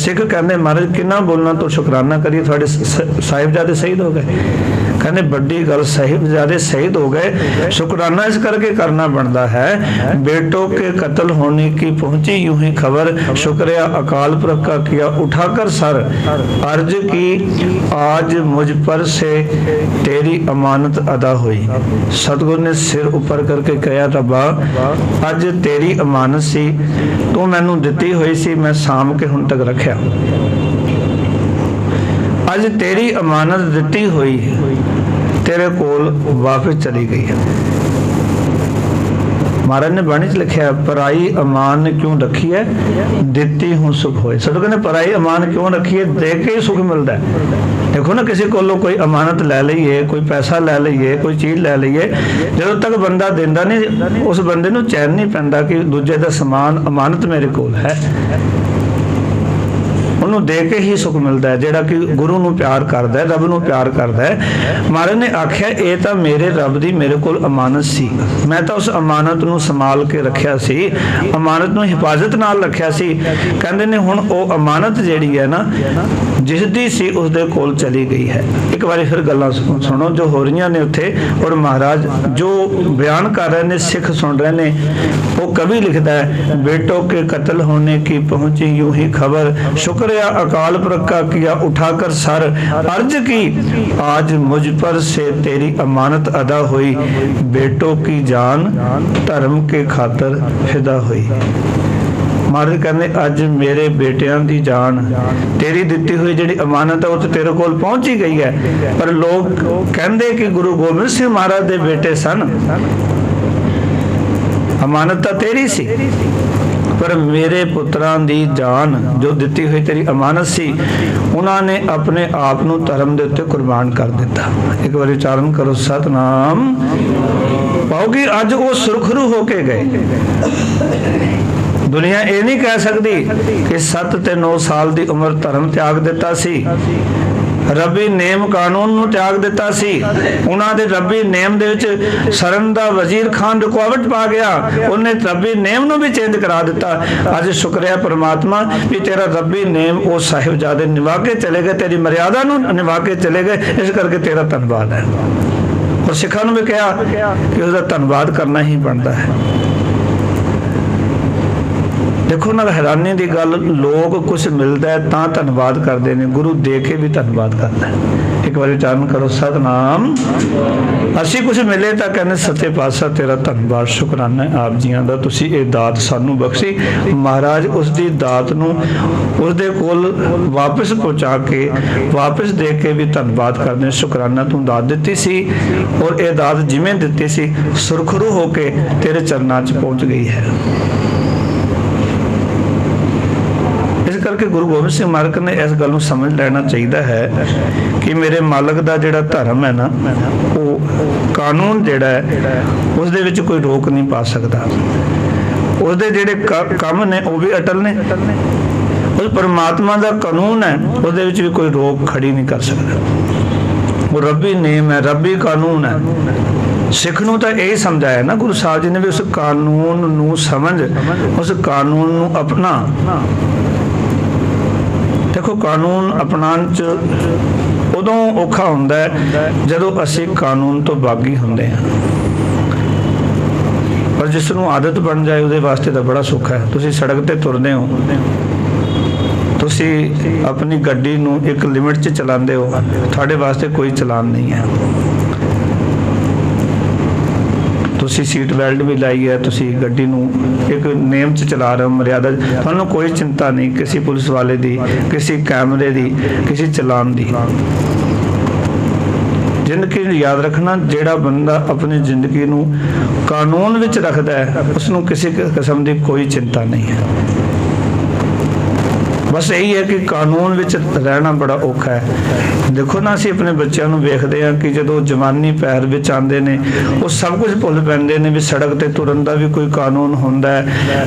Speaker 1: सिख कहते महाराज किन्ना बोलना तो शुकराना करिए, थोड़े साहिबजादे शहीद हो गए। कहने बड़ी गल, साहिबजादे शहीद हो गए, शुकराना इस करके करना बनता है। बेटों के कत्ल होने की पहुंची यूं ही खबर, शुक्रिया अकाल पुरख का किया उठाकर सर, अर्ज की आज मुझ पर से तेरी अमानत अदा हुई। सतगुर ने सिर ऊपर करके कहा रब्बा अज तेरी अमानत सी, तू मैनू दिती हुई सी, मैं साम के हुण तक रखिया। अज तेरी अमानत दिती हुई तेरे कोल वापस चली गई है। महाराज ने बाणी च लिखा पराई अमान क्यों रखी है, दिती हूं सुख होए। सदगुरु ने पराई अमान क्यों रखी है, दे के ही सुख मिलता है। देखो ना किसी को कोई अमानत लै लीए, कोई पैसा लै लीए, कोई चीज़ लै लीए, जो तक बंदा देंदा नहीं उस बंदे नूं चैन नहीं पैंदा कि दूजे दा समान अमानत मेरे कोल है। उन्होंने दे के ही सुख मिलता है, जिहड़ा कि गुरु नूं प्यार करता है, रब नूं प्यार करता है। महाराज ने आख्या ये तो मेरे रब दी मेरे कोल अमानत सी, मैं तो उस अमानत नूं संभाल के रखिया सी, अमानत नूं हिफाजत नाल रखिया सी। कहंदे ने हुण ओ अमानत जिहड़ी है ना जिस दी सी उस दे कोल चली गई है। एक बार फिर गल्लां सुनो जो हो रही ने उत्थे, और महाराज जो बयान कर रहे ने सिख सुन रहे ने। वो कवि लिखता है बेटों के कत्ल होने की पहुंची यूं ही खबर, शुक्र तोड़या अकाल पुरख का किया उठाकर सर, अर्ज की आज मुझ पर से तेरी अमानत अदा हुई, बेटों की जान धर्म के खातर फिदा हुई। महाराज कहते अज मेरे बेटियां की जान तेरी दिती हुई जी अमानत है वो तो तेरे कोल पहुंच ही गई है, पर लोग कहते कि गुरु गोबिंद सिंह महाराज के बेटे सन, अमानत तो तेरी सी, पर मेरे पुत्रां दी जान जो दिती हुई तेरी अमानत सी, उन्होंने अपने आप नूं धर्म दे उत्ते कुर्बान कर दिता। एक बार उच्चारण करो सतनाम, पाओगे अज वो सुरखरू होके गए। दुनिया ये नहीं कह सकती कि 7 ते 9 साल की उम्र धर्म त्याग दिता सी, रबी नेम कानून नूं त्याग दिता सी, उन्हां दे रबी नेम दे विच सरन दा वजीर खान रुकावट पा गया, उन्हें रबी नेम नूं भी चेंज करा दिता। अज शुक्रिया परमात्मा भी तेरा रबी नेम वो साहिबजादे निभा के चले गए, तेरी मर्यादा नूं निभा के चले गए, इस करके तेरा धन्यवाद है। और सिखां नूं भी कहा कि उसका धन्यवाद करना ही बनता है। देखो ना हैरानी की गल, लोग कुछ मिलता है तो धन्यवाद करते हैं, गुरु दे के भी धन्यवाद करता है। एक बार उच्चारण करो सतनाम। असी कुछ मिले तो कहने सच्चे पातशाह तेरा धन्यवाद शुकराना है आप जियां दा, तुसी ये दात सानू बख्शी। महाराज उसकी दात नूं उसदे कोल वापस पहुँचा के वापस दे के भी धन्यवाद करते हैं, शुकराना तू दात दिती सी और ये दात जिवें दिती सी सुरखरू होके तेरे चरनां च पहुँच गई है। करके गुरु गोबिंद सिंह महाराज ने इस गल समझ लेना चाहिए है कि मेरे मालक का जिहड़ा धर्म है ना, वो कानून जिहड़ा है उसदे विच कोई रोक नहीं पा सकता, उसदे जिहड़े काम ने वो भी अटल ने, उस परमात्मा का कानून है उसदे विच भी कोई रोक खड़ी नहीं कर सकता। वो रबी नेम है, रबी कानून है। सिख नूं तां यही समझाया ना गुरु साहब जी ने भी, उस कानून नूं समझ, उस कानून नूं अपना। देखो कानून अपनाउण च उदों औखा हुंदा है जदों असीं कानून तो बागी हुंदे हां, पर जिस नूं आदत बन जाए उहदे वास्ते तां बड़ा सुख है। तुसीं सड़क ते तुरदे हो, तुसीं अपनी गड्डी नूं एक लिमिट च चलांदे हो, तुहाडे वास्ते कोई चलान नहीं है। तुसी सीट बेल्ट भी लाई है, तुसी गड्डी नूं एक नेम च चला रहे हो, मर्यादा, तुहानूं कोई चिंता नहीं किसी पुलिस वाले दी, किसी कैमरे दी, किसी चलान दी। जिंदगी याद रखना, जिहड़ा बंदा अपनी जिंदगी नूं कानून विच रखदा है उसनूं किसी किस्म की कोई चिंता नहीं है। बस यही है कि कानून विच रहना बड़ा औखा है। देखो ना असीं अपने बच्चों नूं वेखदे हां कि जदों जवानी पैर विच आंदे ने वो सब कुछ भुल पैंदे ने भी सड़क ते तुरन दा भी कोई कानून हुंदा है,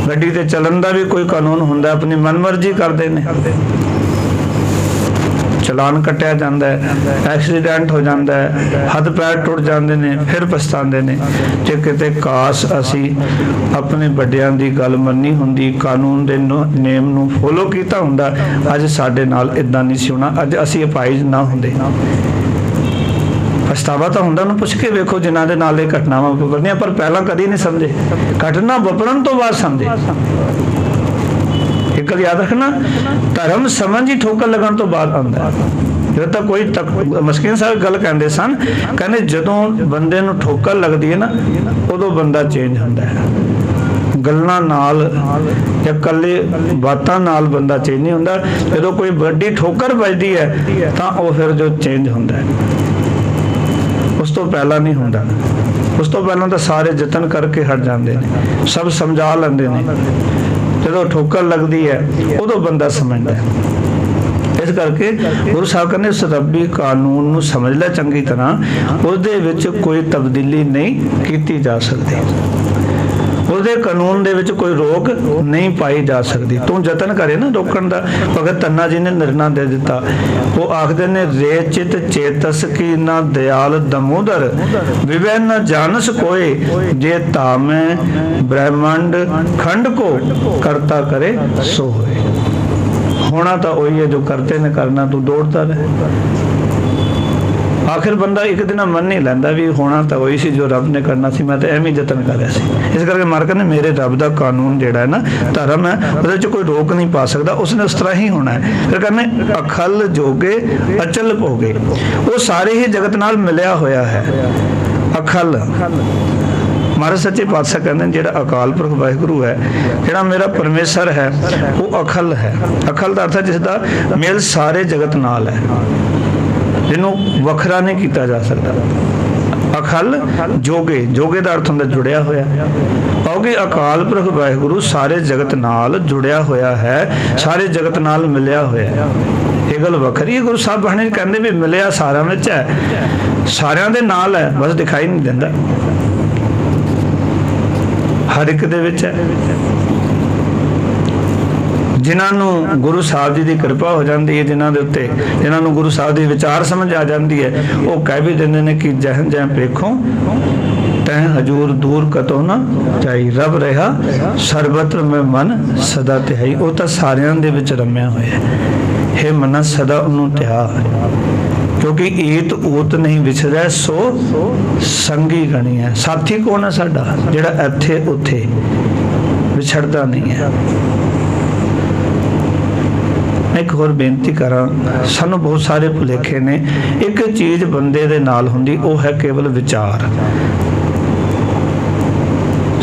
Speaker 1: गड्डी ते चलन दा भी कोई कानून हुंदा है, अपनी मनमर्जी करदे ने, चलान कटिया जाता है, एक्सीडेंट हो जाता है, हथ पैर टुट जाते हैं, फिर पछताते हैं। जे किते काश असी अपने बड़ियां दी गल मन्नी हुंदी, कानून दे नेम नूं फॉलो कीता हुंदा, अज साडे नाल इदां नहीं सी होना, अज असी अपाइज ना हुंदे। पछतावा तो हुंदा, उन्हें पुछ के वेखो जिन्हां दे नाल इह घटनावां वापरदियां, पर पहला कदी नहीं समझे, घटना वापरन तो बाद समझे। एक गल याद रखना, धर्म समझ ही ठोकर लगन तो बाद आंदा है। जो तक कोई तक मस्किन साहब गल कहते सन, कहते जदों बंदे नूं ठोकर लगती है ना उदों बंदा चेंज होंदा है। गल्लां नाल या कल्ले बातां नाल बंदा चेंज नहीं होंदा, जदों कोई बड़ी ठोकर बजदी है तां वो फिर जो चेंज होंदा है, उस तो पहला नहीं होंदा। उस तो पहला तो सारे जतन करके हट जाते हैं, सब समझा लेंदे ने, जो ठोकर लगती है उदों बंदा समझदा है। इस करके गुरु साहब कहते उस रब्बी कानून नूं समझ लै चंगी तरह, उसदे विच कोई तब्दीली नहीं की जा सकती, उसदे कानून दे विच कोई रोक नहीं पाई जा सकती। तू जतन करे ना रोकण दा, भगत तन्ना जी ने निर्णय दे दिता, वो आखदे ने रे चित चेतस की ना दयाल दमोदर, विवै न जानस कोय, जे तामे ब्रह्मांड खंड को करता करे सो होए। होना तो वही है जो करते ने करना, तू दौड़ता रहे। आखिर बंदा एक दिन मन नहीं लैंदा भी होना तो वही सी जो रब ने करना सी, मैं तो एवं ही जतन कर रहा सी। इस करके मार कहने मेरे रब का कानून जिहड़ा है ना, धर्म है, वो कोई रोक नहीं पा सकता, उसने उस तरह ही होना है। फिर कहने अखल जोगे अचल भोगे, वो सारे ही जगत नाल मिलिया होया है। अखल महाराज सच्चे पातशाह कहते हैं जिहड़ा अकाल पुरख वाहिगुरू है, जिहड़ा मेरा परमेश्वर है, वो अखल है। अखल का अर्थ है जिसका मेल सारे जगत नाल है, जिन्हों वखरा नहीं किया जा सकता। अखल जोगे, जोगे का अर्थ होंदा जुड़िया होया, क्योंकि अकाल पुरख वाहिगुरू सारे जगत नाल जुड़िया होया है, सारे जगत नाल मिलिया होया है। ये गल वखरी है। गुरु साहब बाणी कहते भी मिलिया सारिਆਂ ਵਿੱਚ है, सारिਆਂ ਦੇ नाल है, बस दिखाई नहीं दिंदा, हर एक दे विच है। जिन्होंने गुरु साहब जी की कृपा हो जाती है, जिन्हों के उत्ते जिन्होंने गुरु साहब की विचार समझ आ जाती है, वो कह भी देंगे ने कि जह जह पेखो तह हजूर दूर कतो ना जाई, रब रहा सर्वत्र में मन सदा तिहाई। वो तो सारियां दे विच रम्या होया है, मना सदा उन्होंने तिहा, क्योंकि ईत ऊत नहीं विछड़ा सो संगी गणी है। साथी कौन है साडा, जिहड़ा इत्थे उत्थे विछड़दा नहीं है। एक होर बेनती करा, सानू बहुत सारे भुलेखे ने। एक चीज़ बंदे दे नाल हुंदी, वो है केवल विचार।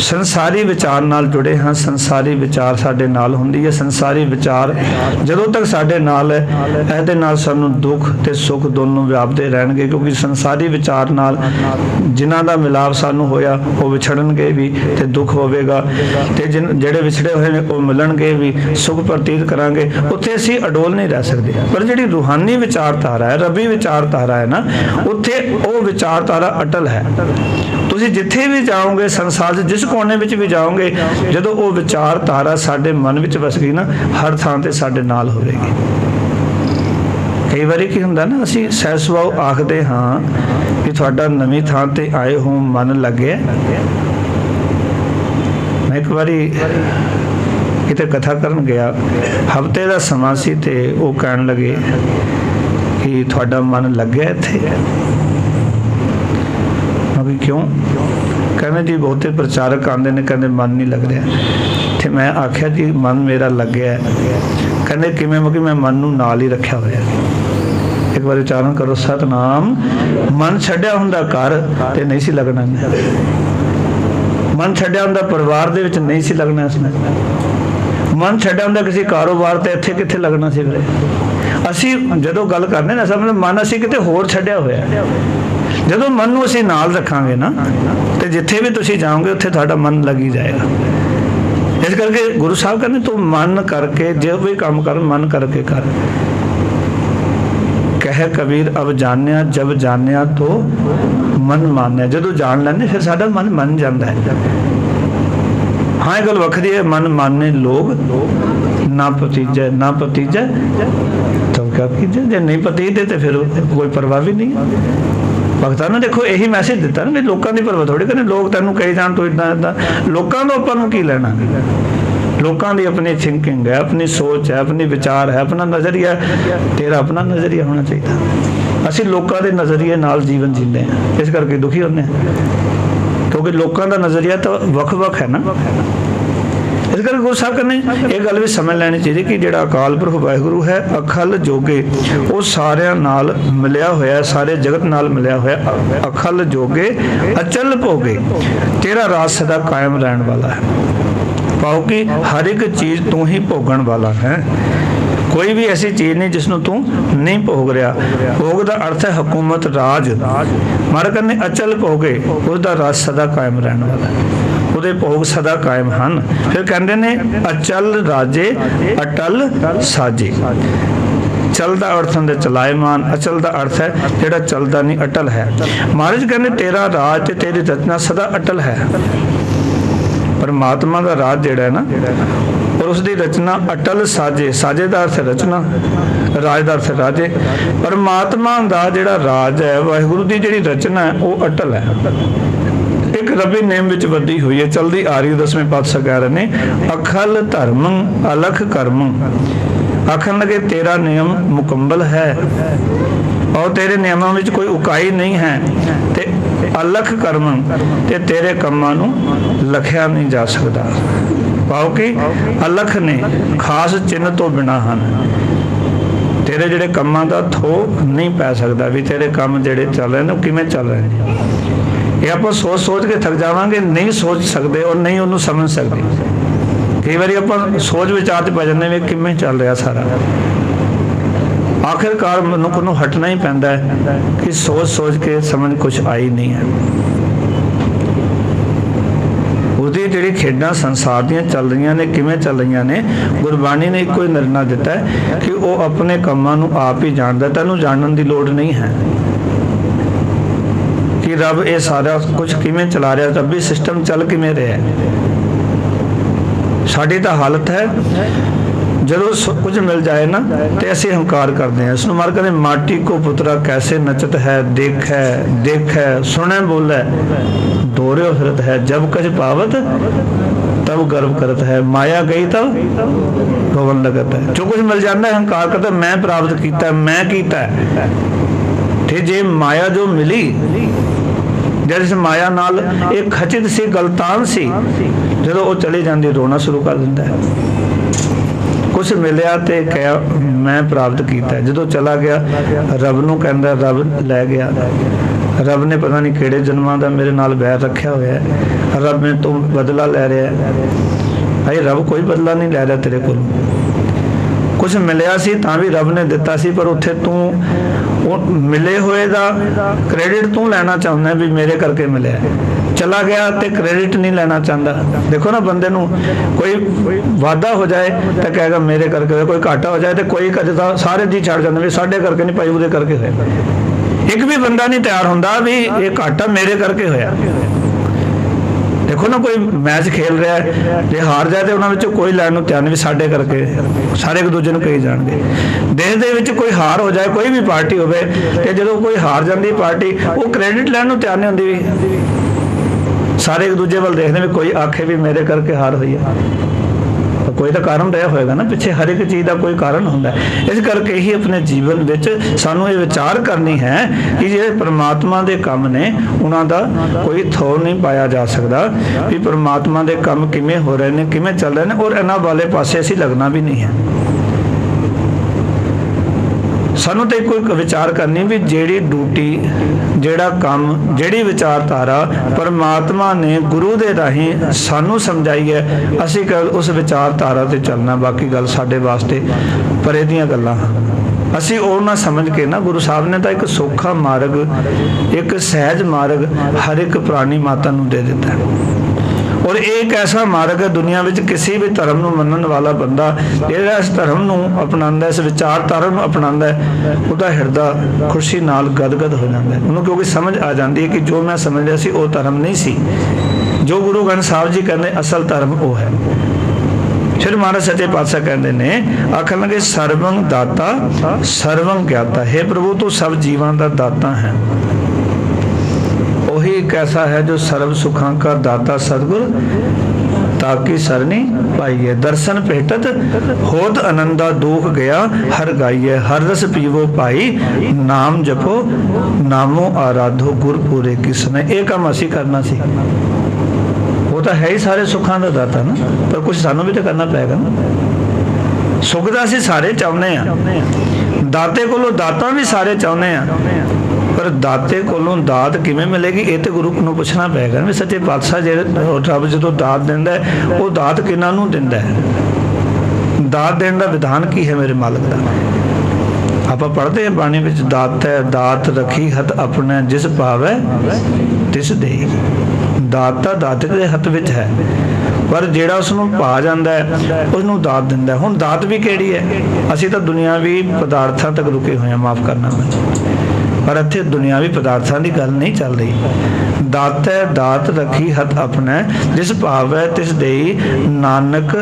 Speaker 1: संसारी विचार नाल जुड़े हाँ, संसारी विचार साडे नाल हुंदी है। संसारी विचार जदों तक साडे नाल है, इहदे नाल सानू दुख ते सुख दोनों व्यापते रहणगे, क्योंकि संसारी विचार नाल जिन्हां दा मिलाप सानू होया वो विछड़नगे भी ते दुख होवेगा, ते जिहड़े विछड़े होए ने वो मिलणगे भी, सुख प्रतीत करांगे। उत्थे असीं अडोल नहीं रह सकदे। पर जिहड़ी रूहानी विचारधारा है, रबी विचारधारा है ना, उत्थे वो विचारधारा अटल है। तुसीं जिथे भी जाओगे, संसार दे जिस कोने विच भी जाओगे, जदों वो विचारधारा साडे मन विच वस गई ना, हर थां ते साडे नाल होवेगी। कई बारी की हुंदा ना, असीं सह सुभाव आखदे हाँ कि तुहाडा नवीं थां ते आए हो मन लगे। मैं एक बारी किते कथा करन गया, हफ्ते का समा सी ते वो कहण लगे कि तुहाडा मन लग्या इत्थे। क्यों? कहने जी बहुते प्रचारक आते हैं, कहते मन नहीं लग रहा। तो मैं आख्या जी मन मेरा लग्या है। कहते किवें? मैं मन नूं नाल ही रखा होया। एक बार उच्चारण करो, सतनाम। मन छड्या हुंदा घर ते नहीं सी लगना, मन छड्या हुंदा परिवार दे विच नहीं सी लगना, इसने मन छड्या हुंदा किसी कारोबार ते इत्थे कित्थे लगना सी। असीं जदों गल करने ना, समझ मन असीं किते होर छड्या होया। जदों मन नूं असीं नाल रखांगे ना, तो जिथे भी तुसीं जाओगे उत्थे तुहाडा मन लग ही जाएगा। इस करके गुरु साहब कहते तू मन करके जो भी काम कर, मन करके कर। कह कबीर अब जानिया, जब जानिया तो मन मानिया। जदों जान लैंदे फिर साडा मन मन जांदा है। हाँ एक गल वखरी है, मन माने लोग ना पतीजे, ना पतीजे तो क्या कीजिए, जे नहीं पतीते तो फिर कोई परवाह भी नहीं। भगतां ने देखो यही मैसेज दिता ना, लोगों की परवाह थोड़ी करनी। लोग तेनों कही जान तू इदा इदा, लोगों को अपन की लेना। लोगों की अपनी थिंकिंग है, अपनी सोच है, अपनी विचार है, अपना नज़रिया। तेरा अपना नज़रिया होना चाहिए। असीं लोगों के नज़रिए नाल जीवन जींदे हैं, इस करके दुखी होंदे हैं, क्योंकि लोगों का नज़रिया तो वख-वख है ना। इस करके गुरु साहब कहने एक गल भी समझ लैनी चाहिए कि जिहड़ा अकाल पुरख वाहिगुरू है, अखल जोगे, वो सारियां नाल मिलिया होया, सारे जगत नाल मिलिया होया। अखल जोगे अचल भोगे, तेरा राज सदा कायम रहने वाला है। पाओ कि हर एक चीज़ तू ही भोगण वाला है। कोई भी ऐसी चीज़ नहीं जिसनों तू नहीं भोग रहा। भोग का अर्थ है हुकूमत, राज। मारे करने अचल भोगे, उसका राज सदा कायम रहने वाला है, ਉਹਦੇ ਭੋਗ सदा कायम ਹਨ। फिर कहते ने अचल राजे अटल साजे। चल का अर्थ होंगे चलायमान, अचल का अर्थ है जोड़ा चलता नहीं, अटल है। महाराज कहते तेरा राज ते तेरी रचना सदा अटल है। परमात्मा का राज जोड़ा है ना, और उसकी रचना अटल साजे। साजे का अर्थ है रचना, राज का अर्थ है राजे। परमात्मा का जोड़ा राज है, वाहिगुरू की जी रचना है, वो अटल है। एक रबी नेम विच वधी हुई है, चलती आ रही। 10वें पातशाह कह रहे ने अखल धर्म अलख कर्म। आखन लगे तेरा नियम मुकम्मल है और तेरे नियमों में कोई उकाई नहीं है ते अलख कर्म ते तेरे कम्मां नूं लखिया नहीं जा सकता। भाव कि अलख ने खास चिन्ह तो बिना ਹਨ तेरे ਜਿਹੜੇ ਕੰਮਾਂ ਦਾ ਥੋ नहीं पै सकता भी तेरे ਕੰਮ ਜਿਹੜੇ ਚੱਲ ਰਹੇ ਨੇ ਕਿਵੇਂ ਚੱਲ ਰਹੇ ਨੇ। ਇਹ ਆਪਾਂ ਸੋਚ ਕੇ ਥੱਕ ਜਾਵਾਂਗੇ, नहीं सोच सकते और नहीं ਉਹਨੂੰ समझ सकते। कई बार आप सोच विचार से पै जाते भी किमें चल रहा सारा। आखिरकार मनुख को हटना ही पैंदा है कि सोच के समझ कुछ आई नहीं है। उसकी जी खेडां संसार दियां चल रही ने किमें चल रही ने, गुरबाणी ने एक ही निर्णय दिता है कि वह अपने कामां नूं आप ही जानता, तैनूं जानन की लोड़ नहीं है कि रब ये सारा कुछ किमें चला रहा, रबी सिस्टम चल किमें रहा है। साडी तां हालत है जदों कुछ मिल जाए ना तो ऐसे हंकार करते हैं। इसनूं मार कहते माटी को पुत्रा कैसे नचत है, देख है सुने बोले दोहरे फिरत है, जब कछ पावत तब गर्व करत है, माया गई तब रोवन लगत है। जो कुछ मिल जाता है हंकार करता मैं प्राप्त किया, मैं किया। ठीक जे माया जो मिली जिस माया नाल एक खचित सी गलतान सी, जो वो चली जाती रोना शुरू कर दिंदा है। कुछ मिलिया तो कह मैं प्राप्त किया, जो चला गया रब नूं कहंदा रब लै गया। रब ने पता नहीं किहड़े जन्मां दा मेरे नाल बैर रखिया होया है, रब ने तो बदला लै रहा है। भाई रब कोई बदला नहीं लै रहा तेरे कोल। कुछ मिलिया सी तां भी रब ने दिता सी, पर उत्थे तू मिले हुए दा क्रेडिट तू लेना चाहुंदा भी मेरे करके मिले। चला गया तो क्रेडिट नहीं लेना चाहता। देखो ना बंदे नूं कोई वादा हो जाए तो कहेगा मेरे करके, कोई घाटा हो जाए तो कोई कजदा सारे जी छड़ जाते भी साढ़े करके नहीं भाई उहदे करके होया। एक भी बंदा नहीं तैयार होंदा भी ये घाटा मेरे करके होया। देखो ना कोई मैच खेल रहा है, जे हार जाए तो उन्होंने कोई लैन नूं तैयार नहीं भी साढ़े करके, सारे एक दूजे नूं कही जाणगे। देश दे विच कोई हार हो जाए कोई भी पार्टी होवे ते जदों कोई हार जाती पार्टी वो क्रेडिट लैण नूं तैयार नहीं होंदी भी सारे एक दूजे वाल देखते भी कोई आखे भी मेरे करके हार हुई है। तो कोई तो कारण रहा होएगा ना पिछे, हर एक चीज़ का कोई कारण होंदा है। इस करके ही अपने जीवन विच सानू ये विचार करनी है कि जे परमात्मा के काम ने उन्हां दा कोई थोड़ नहीं पाया जा सकता भी परमात्मा के काम किमें हो रहे हैं, किमें चल रहे हैं, और इन्हां वाले पासे असीं लगना भी नहीं है। सानू तो कोई विचार करनी भी जेड़ी ड्यूटी जेड़ा काम जेड़ी विचारधारा परमात्मा ने गुरु दे राही सानू समझाई है, असी कल उस विचारधारा ते चलना। बाकी गल साडे वास्ते परे दियां गल्लां असी और ना समझ के ना, गुरु साहब ने तो एक सौखा मार्ग एक सहज मार्ग हर एक प्राणी माता नू दे दिता है। और एक ऐसा मार्ग है दुनिया में किसी भी धर्म नूं मनन वाला बंदा जिहड़ा इस धर्म नूं अपनांदा, इस विचारधारा नूं अपनांदा है, उहदा हिरदा खुशी नाल गदगद हो जाता है। उन्होंने क्योंकि समझ आ जाती है कि जो मैं समझ रहा सी वो धर्म नहीं सी, जो गुरु ग्रंथ साहब जी कहते असल धर्म वो है। फिर महाराज सच्चे पातशाह कहते ने आखन लगे सर्वं दाता सर्वं ज्ञाता, हे प्रभु तू सब जीवां दा दाता है। वही एक ऐसा है जो सर्व सुखां का दाता सतगुर ताकि सरनी पाइए, दर्शन भेटत होत आनंदा दुख गया हर गाइए, हर रस पीवो पाई नाम जपो नामो आराधो गुर पूरे किसने। एक काम असी करना सी, वो तो है ही सारे सुखां का दाता ना, पर कुछ सानू भी तो करना पेगा ना। सुख दा असी सारे चाहुंदे आ, दाते कोलों दाता भी सारे चाहुंदे आ, पर दाते कोलों दात किवें मिलेगी ये तो गुरु को पुछना पेगा। भी सच्चे पातशाह जे रब जो दात दिंदा है वो दात किन्हां नूं दिंदा है, दात देण दा विधान की है मेरे मालिक दा। आप पढ़ते हैं बाणी विच दात है दात रखी हथ अपने जिस पावे तिस देई। दाता दाते दे हथ विच है, पर जेड़ा उसनूं पा जांदा है उसनूं दात दिंदा है। हुण दात भी किहड़ी है, असीं तां दुनियावी पदार्थां तक रुके हुए हैं, माफ़ करना मैं, पर इत्थे दुनियावी पदार्थां की गल नहीं चल रही। दात है दात रखी हथ अपने जिस भावै तिस देई, नानक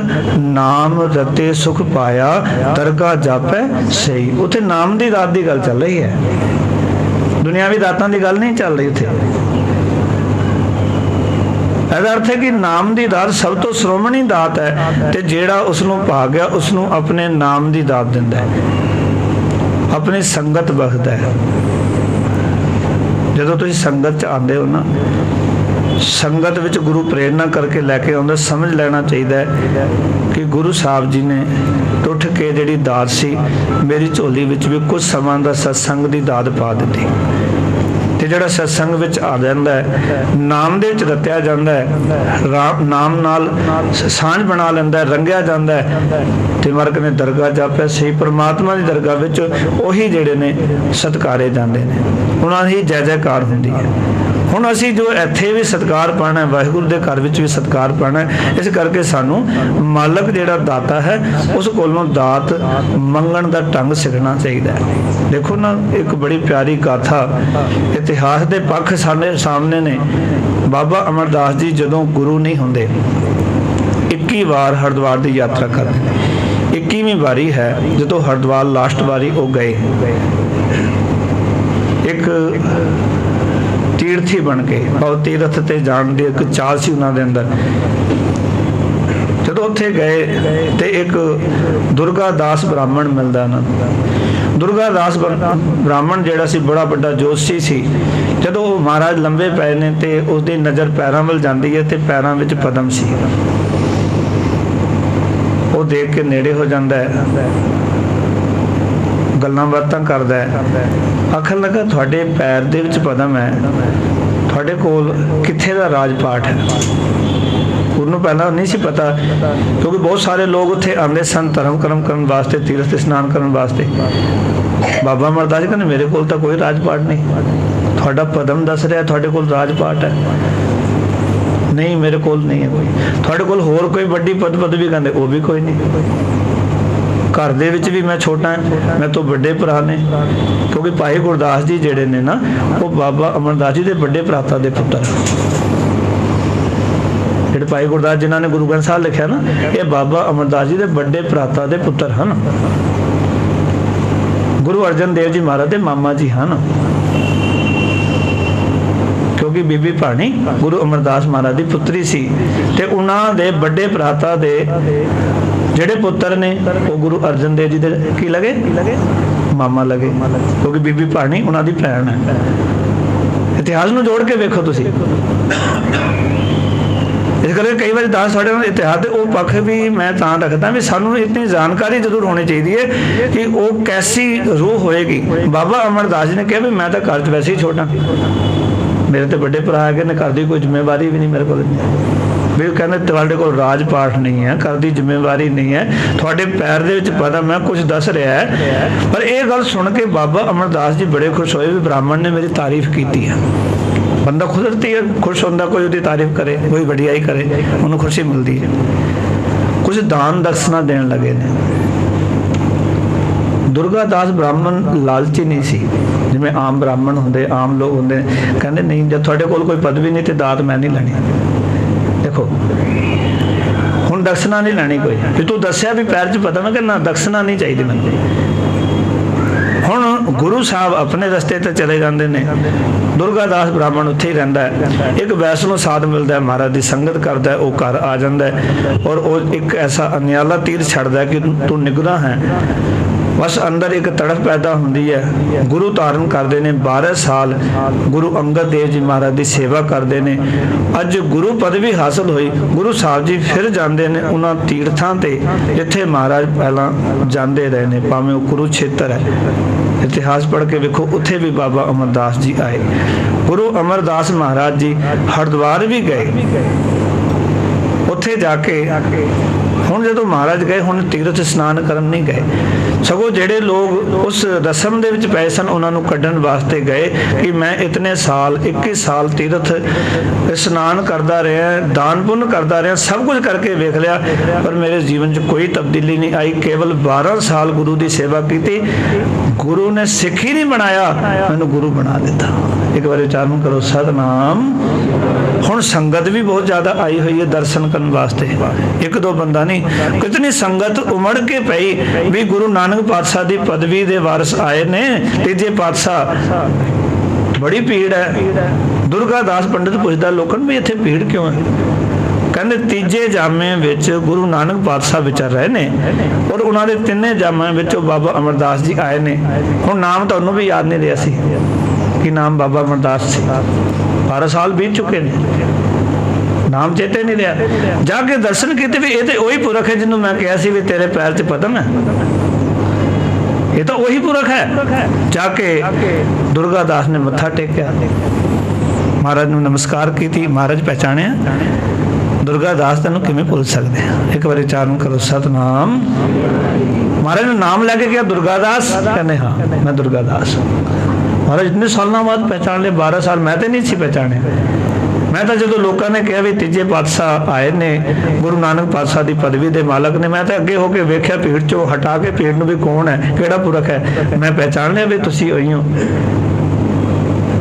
Speaker 1: नाम रते सुख पाया दरगाह जापै सही। उत्थे नाम की दात की गल चल रही है, दुनियावी दातां की गल नहीं चल रही उत्थे। ਇਹਦਾ ਅਰਥ ਹੈ ਕਿ ਨਾਮ ਦੀ ਦਾਤ ਸਭ ਤੋਂ ਸ਼੍ਰੋਮਣੀ ਦਾਤ ਹੈ, ਤੇ ਜਿਹੜਾ ਉਸ ਨੂੰ ਪਾ ਗਿਆ ਉਸ ਨੂੰ ਆਪਣੇ ਨਾਮ ਦੀ ਦਾਤ ਦਿੰਦਾ ਹੈ, ਆਪਣੀ ਸੰਗਤ ਬਖਸ਼ਦਾ ਹੈ। ਜਦੋਂ ਤੁਸੀਂ ਸੰਗਤ 'ਚ ਆਉਂਦੇ ਹੋ ਨਾ, ਸੰਗਤ ਵਿੱਚ ਗੁਰੂ ਪ੍ਰੇਰਨਾ ਕਰਕੇ ਲੈ ਕੇ ਆਉਂਦਾ, ਸਮਝ ਲੈਣਾ ਚਾਹੀਦਾ ਹੈ ਕਿ ਗੁਰੂ ਸਾਹਿਬ ਜੀ ਨੇ ਟੁੱਟ ਕੇ ਜਿਹੜੀ ਦਾਤ ਸੀ ਮੇਰੀ ਝੋਲੀ ਵਿੱਚ ਵੀ ਕੁਝ ਸਮਾਂ ਦਾ ਸਤਸੰਗ ਦੀ ਦਾਤ ਪਾ ਦਿੱਤੀ। ਤੇ ਜਿਹੜਾ ਸਤਸੰਗ ਵਿੱਚ ਆ ਜਾਂਦਾ ਹੈ, ਨਾਮ ਦੇ ਵਿੱਚ ਰਤਿਆ ਜਾਂਦਾ ਹੈ, ਨਾਮ ਨਾਲ ਸਾਂਝ ਬਣਾ ਲੈਂਦਾ ਹੈ, ਰੰਗਿਆ ਜਾਂਦਾ ਹੈ, ਤੇ ਮਰਗ ਨੇ ਦਰਗਾਹ ਜਾਪਿਆ ਸਹੀ ਪਰਮਾਤਮਾ ਦੀ ਦਰਗਾਹ ਵਿੱਚ ਉਹੀ ਜਿਹੜੇ ਨੇ ਸਤਿਕਾਰੇ ਜਾਂਦੇ ਨੇ, ਉਹਨਾਂ ਦੀ ਜੈ ਜੈਕਾਰ ਹੁੰਦੀ ਹੈ। ਹੁਣ ਅਸੀਂ ਜੋ ਇੱਥੇ ਵੀ ਸਤਿਕਾਰ ਪਾਉਣਾ, ਵਾਹਿਗੁਰੂ ਦੇ ਘਰ ਵਿੱਚ ਵੀ ਸਤਿਕਾਰ ਪਾਉਣਾ, ਇਸ ਕਰਕੇ ਸਾਨੂੰ ਮਾਲਕ ਜਿਹੜਾ ਦਾਤਾ ਹੈ ਉਸ ਕੋਲੋਂ ਦਾਤ ਮੰਗਣ ਦਾ ਢੰਗ ਸਿੱਖਣਾ ਚਾਹੀਦਾ ਹੈ। ਦੇਖੋ ਨਾ, ਇੱਕ ਬੜੀ ਪਿਆਰੀ ਗਾਥਾ ਇਤਿਹਾਸ ਦੇ ਪੱਖ ਸਾਡੇ ਸਾਹਮਣੇ ਨੇ। ਬਾਬਾ ਅਮਰਦਾਸ ਜੀ ਜਦੋਂ ਗੁਰੂ ਨਹੀਂ ਹੁੰਦੇ 21 ਵਾਰ ਹਰਿਦੁਆਰ ਦੀ ਯਾਤਰਾ ਕਰਦੇ ਨੇ। 21ਵੀਂ ਵਾਰੀ ਹੈ ਜਦੋਂ ਹਰਿਦੁਆਰ ਲਾਸਟ ਵਾਰੀ ਉਹ ਗਏ, ਇੱਕ ਤੀਰਥੀ ਬਣ ਕੇ, ਉਹ ਤੀਰਥ ਤੇ ਜਾਣ ਦੀ ਇੱਕ ਚਾਲ ਸੀ ਉਹਨਾਂ ਦੇ ਅੰਦਰ। ਜਦੋਂ ਉੱਥੇ ਗਏ ਤੇ ਇੱਕ ਦੁਰਗਾ ਦਾਸ ਬ੍ਰਾਹਮਣ ਮਿਲਦਾ ਉਹਨਾਂ ਨੂੰ। ਦੁਰਗਾ ਦਾਸ ਬ੍ਰਾਹਮਣ ਜਿਹੜਾ ਸੀ ਬੜਾ ਵੱਡਾ ਜੋਤਸ਼ੀ ਸੀ। ਜਦੋਂ ਉਹ ਮਹਾਰਾਜ ਲੰਬੇ ਪਏ ਨੇ ਤੇ ਉਸਦੀ ਨਜ਼ਰ ਪੈਰਾਂ ਵੱਲ ਜਾਂਦੀ ਹੈ ਤੇ ਪੈਰਾਂ ਵਿੱਚ ਪਦਮ ਸੀ। ਉਹ ਦੇਖ ਕੇ ਨੇੜੇ ਹੋ ਜਾਂਦਾ ਹੈ, ਗੱਲਾਂ ਬਾਤਾਂ ਕਰਦਾ ਹੈ, ਆਖਣ ਲੱਗਾ ਤੁਹਾਡੇ ਪੈਰ ਦੇ ਵਿੱਚ ਪਦਮ ਹੈ, ਤੁਹਾਡੇ ਕੋਲ ਕਿੱਥੇ ਦਾ ਰਾਜ ਪਾਠ ਹੈ? ਉਹਨੂੰ ਪਹਿਲਾਂ ਨਹੀਂ ਸੀ ਪਤਾ, ਕਿਉਂਕਿ ਬਹੁਤ ਸਾਰੇ ਲੋਕ ਉੱਥੇ ਆਉਂਦੇ ਸਨ ਧਰਮ ਕਰਮ ਕਰਨ ਵਾਸਤੇ, ਤੀਰਥ ਇਸ਼ਨਾਨ ਕਰਨ ਵਾਸਤੇ। ਬਾਬਾ ਅਮਰਦਾਸ ਜੀ ਕਹਿੰਦੇ ਮੇਰੇ ਕੋਲ ਤਾਂ ਕੋਈ ਰਾਜ ਪਾਠ ਨਹੀਂ, ਤੁਹਾਡਾ ਪਦਮ ਦੱਸ ਰਿਹਾ ਤੁਹਾਡੇ ਕੋਲ ਰਾਜ ਪਾਠ ਹੈ। ਨਹੀਂ, ਮੇਰੇ ਕੋਲ ਨਹੀਂ ਹੈ ਕੋਈ। ਤੁਹਾਡੇ ਕੋਲ ਹੋਰ ਕੋਈ ਵੱਡੀ ਪਦਵੀ? ਕਹਿੰਦੇ ਉਹ ਵੀ ਕੋਈ ਨਹੀਂ। ਘਰ ਦੇ ਵਿੱਚ ਵੀ ਮੈਂ ਛੋਟਾ ਹਾਂ, ਮੈਂ ਤੋਂ ਵੱਡੇ ਭਰਾ ਨੇ, ਕਿਉਂਕਿ ਭਾਈ ਗੁਰਦਾਸ ਜੀ ਜਿਹੜੇ ਨੇ ਨਾ, ਉਹ ਬਾਬਾ ਅਮਰਦਾਸ ਜੀ ਦੇ ਵੱਡੇ ਭਰਾਤਾ ਦੇ ਪੁੱਤਰ। ਜਿਹੜੇ ਭਾਈ ਗੁਰਦਾਸ ਜਿਨ੍ਹਾਂ ਨੇ ਗੁਰੂ ਗ੍ਰੰਥ ਸਾਹਿਬ ਲਿਖਿਆ ਨਾ, ਇਹ ਬਾਬਾ ਅਮਰਦਾਸ ਜੀ ਦੇ ਵੱਡੇ ਭਰਾਤਾ ਦੇ ਪੁੱਤਰ ਹਨ। ਗੁਰੂ ਅਰਜਨ ਦੇਵ ਜੀ ਮਹਾਰਾਜ ਦੇ ਮਾਮਾ ਜੀ ਹਨ, ਕਿਉਂਕਿ ਬੀਬੀ ਭਾਣੀ ਗੁਰੂ ਅਮਰਦਾਸ ਮਹਾਰਾਜ ਦੀ ਪੁੱਤਰੀ ਸੀ, ਤੇ ਉਹਨਾਂ ਦੇ ਵੱਡੇ ਭਰਾਤਾ ਦੇ ਜਿਹੜੇ ਪੁੱਤਰ ਨੇ ਉਹ ਗੁਰੂ ਅਰਜਨ ਦੇਵ ਜੀ ਦੇ ਕੀ ਲਗੇ? ਮਾਮਾ ਲਗੇ, ਕਿਉਂਕਿ ਬੀਬੀ ਭਾਣੀ ਉਹਨਾਂ ਦੀ ਭੈਣ ਹੈ। ਇਤਿਹਾਸ ਨੂੰ ਜੋੜ ਕੇ ਵੇਖੋ ਤੁਸੀਂ। ਇਸ ਕਰਕੇ ਕਈ ਵਾਰੀ ਦਾਸ ਸਾਡੇ ਨਾਲ ਇਤਿਹਾਸ ਦੇ ਉਹ ਪੱਖ ਵੀ ਮੈਂ ਤਾਂ ਰੱਖਦਾ ਵੀ ਸਾਨੂੰ ਇਤਨੀ ਜਾਣਕਾਰੀ ਜ਼ਰੂਰ ਹੋਣੀ ਚਾਹੀਦੀ ਹੈ ਕਿ ਉਹ ਕੈਸੀ ਰੂਹ ਹੋਏਗੀ। ਬਾਬਾ ਅਮਰਦਾਸ ਜੀ ਨੇ ਕਿਹਾ ਵੀ ਮੈਂ ਤਾਂ ਘਰ 'ਚ ਵੈਸੇ ਹੀ ਛੋਟਾ, ਮੇਰੇ ਤੇ ਵੱਡੇ ਭਰਾ ਹੈਗੇ ਨੇ, ਘਰ ਦੀ ਕੋਈ ਜ਼ਿੰਮੇਵਾਰੀ ਵੀ ਨਹੀਂ ਮੇਰੇ ਕੋਲ। ਵੀ ਉਹ ਕਹਿੰਦੇ ਤੁਹਾਡੇ ਕੋਲ ਰਾਜ ਪਾਠ ਨਹੀਂ ਹੈ, ਘਰ ਦੀ ਜ਼ਿੰਮੇਵਾਰੀ ਨਹੀਂ ਹੈ, ਤੁਹਾਡੇ ਪੈਰ ਦੇ ਵਿੱਚ ਪਤਾ ਮੈਂ ਕੁਝ ਦੱਸ ਰਿਹਾ ਹੈ। ਪਰ ਇਹ ਗੱਲ ਸੁਣ ਕੇ ਬਾਬਾ ਅਮਰਦਾਸ ਜੀ ਬੜੇ ਖੁਸ਼ ਹੋਏ ਵੀ ਬ੍ਰਾਹਮਣ ਨੇ ਮੇਰੀ ਤਾਰੀਫ ਕੀਤੀ ਹੈ। ਬੰਦਾ ਕੁਦਰਤੀ ਖੁਸ਼ ਹੁੰਦਾ, ਕੋਈ ਉਹਦੀ ਤਾਰੀਫ ਕਰੇ, ਕੋਈ ਵਡਿਆਈ ਕਰੇ, ਉਹਨੂੰ ਖੁਸ਼ੀ ਮਿਲਦੀ ਹੈ। ਕੁਝ ਦਾਨ ਦਕਸ਼ਨਾ ਦੇਣ ਲੱਗੇ ਨੇ। ਦੁਰਗਾ ਦਾਸ ਬ੍ਰਾਹਮਣ ਲਾਲਚੀ ਨਹੀਂ ਸੀ ਜਿਵੇਂ ਆਮ ਬ੍ਰਾਹਮਣ ਹੁੰਦੇ, ਆਮ ਲੋਕ ਹੁੰਦੇ। ਕਹਿੰਦੇ ਨਹੀਂ, ਜਦ ਤੁਹਾਡੇ ਕੋਲ ਕੋਈ ਪਦਵੀ ਨਹੀਂ ਤੇ ਦਾਤ ਮੈਂ ਨਹੀਂ ਲੈਣੀ। ਦੇਖੋ ਹੁਣ ਦਕਸ਼ਨਾ ਨਹੀਂ ਲੈਣੀ ਕੋਈ, ਵੀ ਤੂੰ ਦੱਸਿਆ ਵੀ ਪੈਰ 'ਚ ਪਤਾ, ਮੈਂ ਕਹਿੰਦਾ ਦਕਸ਼ਨਾ ਨਹੀਂ ਚਾਹੀਦੀ ਮੈਨੂੰ। ਹੁਣ ਗੁਰੂ ਸਾਹਿਬ ਆਪਣੇ ਰਸਤੇ ਤੇ ਚਲੇ ਜਾਂਦੇ ਨੇ, ਦੁਰਗਾ ਦਾਸ ਬ੍ਰਾਹਮਣ ਉੱਥੇ ਹੀ ਰਹਿੰਦਾ ਹੈ। ਇੱਕ ਵੈਸ਼ਨੋ ਸਾਧ ਮਿਲਦਾ ਹੈ, ਮਹਾਰਾਜ ਦੀ ਸੰਗਤ ਕਰਦਾ ਹੈ, ਉਹ ਘਰ ਆ ਜਾਂਦਾ ਹੈ ਔਰ ਉਹ ਇੱਕ ਐਸਾ ਅਨਿਆਲਾ ਤੀਰ ਛੱਡਦਾ ਕਿ ਤੂੰ ਨਿਗਰਾ ਹੈ। ਬਸ ਅੰਦਰ ਇੱਕ ਤੜਫ ਪੈਦਾ ਹੁੰਦੀ ਹੈ। ਗੁਰੂ ਧਾਰਨ ਕਰਦੇ ਨੇ, 12 ਸਾਲ ਗੁਰੂ ਅੰਗਦ ਦੇਵ ਜੀ ਮਹਾਰਾਜ ਦੀ ਸੇਵਾ ਕਰਦੇ ਨੇ। ਅੱਜ ਗੁਰੂ ਪਦਵੀ ਹਾਸਲ ਹੋਈ, ਗੁਰੂ ਸਾਹਿਬ ਜੀ ਫਿਰ ਜਾਂਦੇ ਨੇ ਉਹਨਾਂ ਤੀਰਥਾਂ ਤੇ ਜਿੱਥੇ ਮਹਾਰਾਜ ਪਹਿਲਾਂ ਜਾਂਦੇ ਰਹੇ ਨੇ, ਭਾਵੇਂ ਉਹ ਕੁਰੂਕਸ਼ੇਤਰ ਹੈ। ਇਤਿਹਾਸ ਪੜ੍ਹ ਕੇ ਵੇਖੋ, ਉੱਥੇ ਵੀ ਬਾਬਾ ਅਮਰਦਾਸ ਜੀ ਆਏ। ਗੁਰੂ ਅਮਰਦਾਸ ਮਹਾਰਾਜ ਜੀ ਹਰਿਦੁਆਰ ਵੀ ਗਏ। ਉੱਥੇ ਜਾ ਕੇ ਹੁਣ ਜਦੋਂ ਮਹਾਰਾਜ ਗਏ, ਹੁਣ ਤੀਰਥ ਇਸ਼ਨਾਨ ਕਰਨ ਨਹੀਂ ਗਏ, ਸਗੋਂ ਜਿਹੜੇ ਲੋਕ ਉਸ ਰਸਮ ਦੇ ਵਿੱਚ ਪਏ ਸਨ ਉਹਨਾਂ ਨੂੰ ਕੱਢਣ ਵਾਸਤੇ ਗਏ ਕਿ ਮੈਂ ਇਤਨੇ ਸਾਲ 21 ਸਾਲ ਤੀਰਥ ਇਸ਼ਨਾਨ ਕਰਦਾ ਰਿਹਾ, ਦਾਨ ਪੁੰਨ ਕਰਦਾ ਰਿਹਾ, ਸਭ ਕੁਝ ਕਰਕੇ ਵੇਖ ਲਿਆ, ਪਰ ਮੇਰੇ ਜੀਵਨ 'ਚ ਕੋਈ ਤਬਦੀਲੀ ਨਹੀਂ ਆਈ। ਕੇਵਲ 12 ਸਾਲ ਗੁਰੂ ਦੀ ਸੇਵਾ ਕੀਤੀ, ਗੁਰੂ ਨੇ ਸਿੱਖ ਹੀ ਨਹੀਂ ਬਣਾਇਆ, ਮੈਨੂੰ ਗੁਰੂ ਬਣਾ ਦਿੱਤਾ। ਇੱਕ ਵਾਰੀ ਉਚਾਰਨ ਕਰੋ ਸਤਨਾਮ। ਹੁਣ ਸੰਗਤ ਵੀ ਬਹੁਤ ਜ਼ਿਆਦਾ ਆਈ ਹੋਈ ਹੈ ਦਰਸ਼ਨ ਕਰਨ ਵਾਸਤੇ, ਇੱਕ ਦੋ ਬੰਦਾ ਨਹੀਂ, ਕਿਤਨੀ ਸੰਗਤ ਉਮੜ ਕੇ ਪਈ ਵੀ ਗੁਰੂ ਨਾਨਕ ਪਾਤਸ਼ਾਹ ਦੀ ਪਦਵੀ ਦੇ ਵਾਰਿਸ ਆਏ ਨੇ, ਤੀਜੇ ਪਾਤਸ਼ਾਹ बड़ी भीड़ है। दुर्गा दास पंडित पुछदा लोकां नूं भी इत्थे भीड़ क्यों है? कहते तीजे जामे विच गुरु नानक पातशाह विचर रहे ने और उन्होंने तिने जामिਆਂ विच बाबा अमरदास जी आए ने। हुण नाम तुहानूं भी याद नहीं रहा सी कि नाम बाबा अमरदास सी। 12 साल बीत चुके ने, नाम चेते नहीं रहा। जाके दर्शन किए भी ये तो वही पुरख है जिन्होंने मैं कहा सी भी तेरे पैर च पदम है, ये तो वही पुरख है। जाके दुर्गा दास ने मत्था टेकिया, महाराज ने नमस्कार की थी। महाराज पहचाने दुर्गा दास तेन किवें भुल सकते हैं? एक बार उच्चारण करो सतनाम। महाराज ने नाम लैके क्या दुर्गा दास? कहने हाँ मैं दुर्गा दास। महाराज इतने सालों बाद पहचान लिया, 12 साल मैं तो नहीं सी पहचाने। मैं तो जो लोगों ने कहा भी तीजे पातशाह आए ने गुरु नानक पातशाह की पदवी के मालक ने, मैं तो अगे होके वेख्या भीड़ चो हटा के भीड़ में भी कौन है केड़ा पुरख है, मैं पहचान लिया भी तुसी होई हो।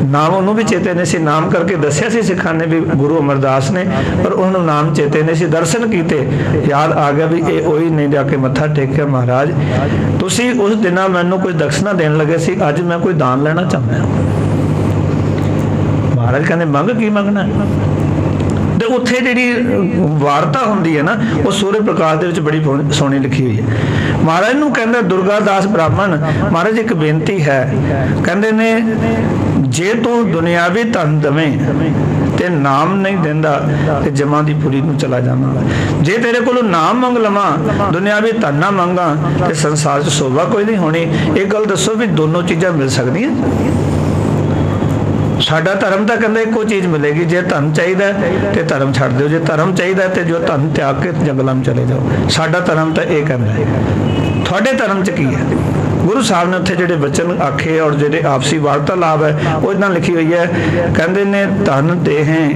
Speaker 1: नाम उन्होंने भी चेते नहीं सी, नाम करके दसिया सी सिखा ने भी गुरु अमरदास ने, पर उन्होंने नाम चेते नहीं सी। दर्शन किए याद आ गया भी ये वही नहीं। जाके मत्था टेकिया, महाराज तुसी उस दिन मैनू कोई दक्षिणा देन लगे सी, अज मैं कोई दान लेना चाहता। महाराज कहते मंग की मंगना? तो उत्थे जिहड़ी वार्ता होंदी है ना वो सूर्य प्रकाश दे विच बड़ी सोहनी लिखी हुई है। महाराज नूं कहंदा दुर्गा दास ब्राह्मण, महाराज एक बेनती है। कहंदे ने जे तू दुनियावी धन दवें ते नाम नहीं देंदा ते जमां दी पुरी नूं चला जाना। जे तेरे कोलों नाम मंग लवां दुनियावी धन ना मंगा ते संसार च शोभा कोई नहीं होनी। एक गल दसो भी दोनों चीज़ां मिल सकदियां? साडा धर्म तो कहते एको चीज़ मिलेगी, जे धन चाहिए तो धर्म छड्ड दो, जे धर्म चाहिए तो जो धन त्याग के जंगलों में चले जाओ। साडा धर्म तो यह कहता है। थोड़े धर्म च की है? गुरु साहब ने उत्थे जिहड़े वचन आखे और जिहड़े आपसी वार्तालाप है वो इदां लिखी हुई है। कहते ने धन देहें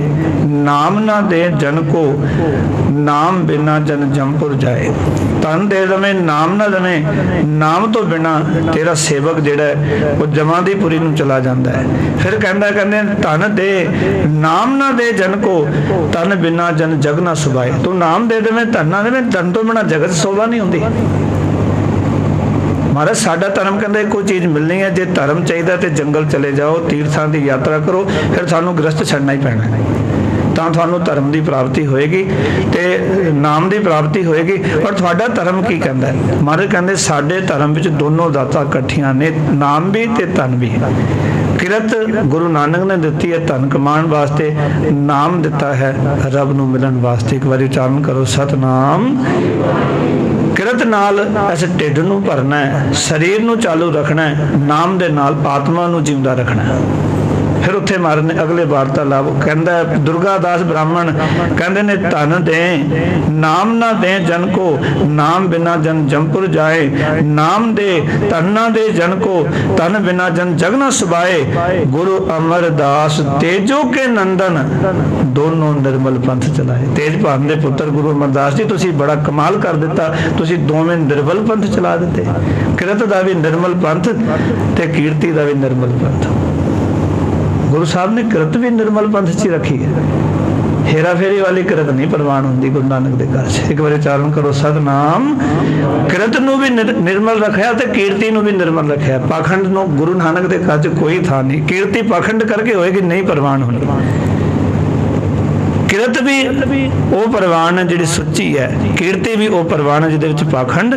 Speaker 1: नाम ना दे जन को, नाम बिना जन जमपुर जाए। धन दे दवे नाम ना दवे, नाम तो बिना तेरा सेवक जिहड़ा है वो जमादीपुरी नूं चला जाता है। फिर कहंदा कहंदे धन दे नाम ना दे जन को, धन बिना जन जग ना सुभाए। तू नाम दे देवे धन ना देवे, धन तो बिना जगत शोभा नहीं होंदी। महाराज साडा धर्म कहता एको चीज़ मिलनी है, जे धर्म चाहिए तो जंगल चले जाओ, तीर्थां की यात्रा करो, फिर सानू गृहस्थ छड्डना ही पैना है, तो थानू धर्म की प्राप्ति होएगी ते नाम की प्राप्ति होएगी। और तुहाडा धर्म की कहता है? महाराज कहते साडे धर्म विच दोनों दाता इकट्ठियां ने, नाम भी ते धन भी। किरत गुरु नानक ने दी है धन कमाण वास्ते, नाम दिता है रब नूं मिलण वास्ते। एक बार उच्चारण करो सतनाम। किरत नाल इस ढिड नूं भरना है, शरीर नूं चालू रखना है, नाम दे नाल आत्मा नूं जिंदा रखना है। फिर उत्थे महाराज ने अगले वार्तालाप कहंदा दुर्गा दास ब्राह्मण कहंदे ने धन दे नाम ना दे जन को, नाम बिना जन जमपुर जाए। नाम दे धन ना दे जन को, धन बिना जन जग ना सुभाए। गुरु अमरदास तेजो के नंदन, दोनों निर्मल पंथ चलाए। तेज भान दे पुत्र गुरु अमरदास जी तुसी बड़ा कमाल कर दिता, तुसी दोवें निर्मल पंथ चला दिते। किरत दा भी निर्मल पंथ ते कीर्ति दा भी निर्मल पंथ। गुरु साहब ने किरत भी निर्मल पंथ च रखी है, हेरा फेरी वाली किरत नहीं प्रवान होंगी गुरु नानक के घर से। एक बार उच्चारण करो सतनाम। किरत नूं भी निर्मल रखा तो कीर्ति नूं भी निर्मल रखा। पाखंड नूं गुरु नानक के घर च कोई था नहीं, कीर्ति पाखंड करके होएगी नहीं प्रवान होनी। किरत भी वो प्रवान है जिहड़ी सुच्ची है, कीर्ति भी वो प्रवान है जिहदे विच पाखंड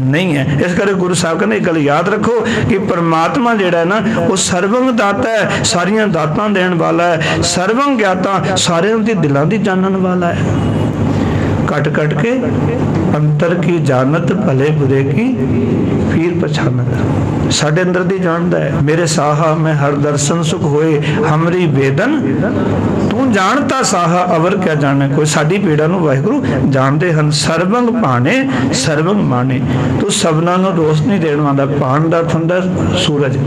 Speaker 1: नहीं है। इस करके गुरु साहब कहते एक गल याद रखो कि परमात्मा जिहड़ा है ना वो सर्वंग दाता है, सारियां दातां देण वाला है, सर्वंग ज्ञाता सारियां दी दिलां दी जानन वाला है। कट कट के अंतर की जानत भले बुरे की पीर पछानत। साडे अंदर दी जानदा है, मेरे साहा में हर दर्शन सुख होए हमरी वेदन, तू जानता साहा अवर क्या जाने। कोई साडी पीड़ा नूं वाहिगुरू जानदे हन। सर्वंग भाने सर्वंग माने, तू सबना नूं रोशनी देण वाला। भाण दा अर्थ हुंदा सूरज,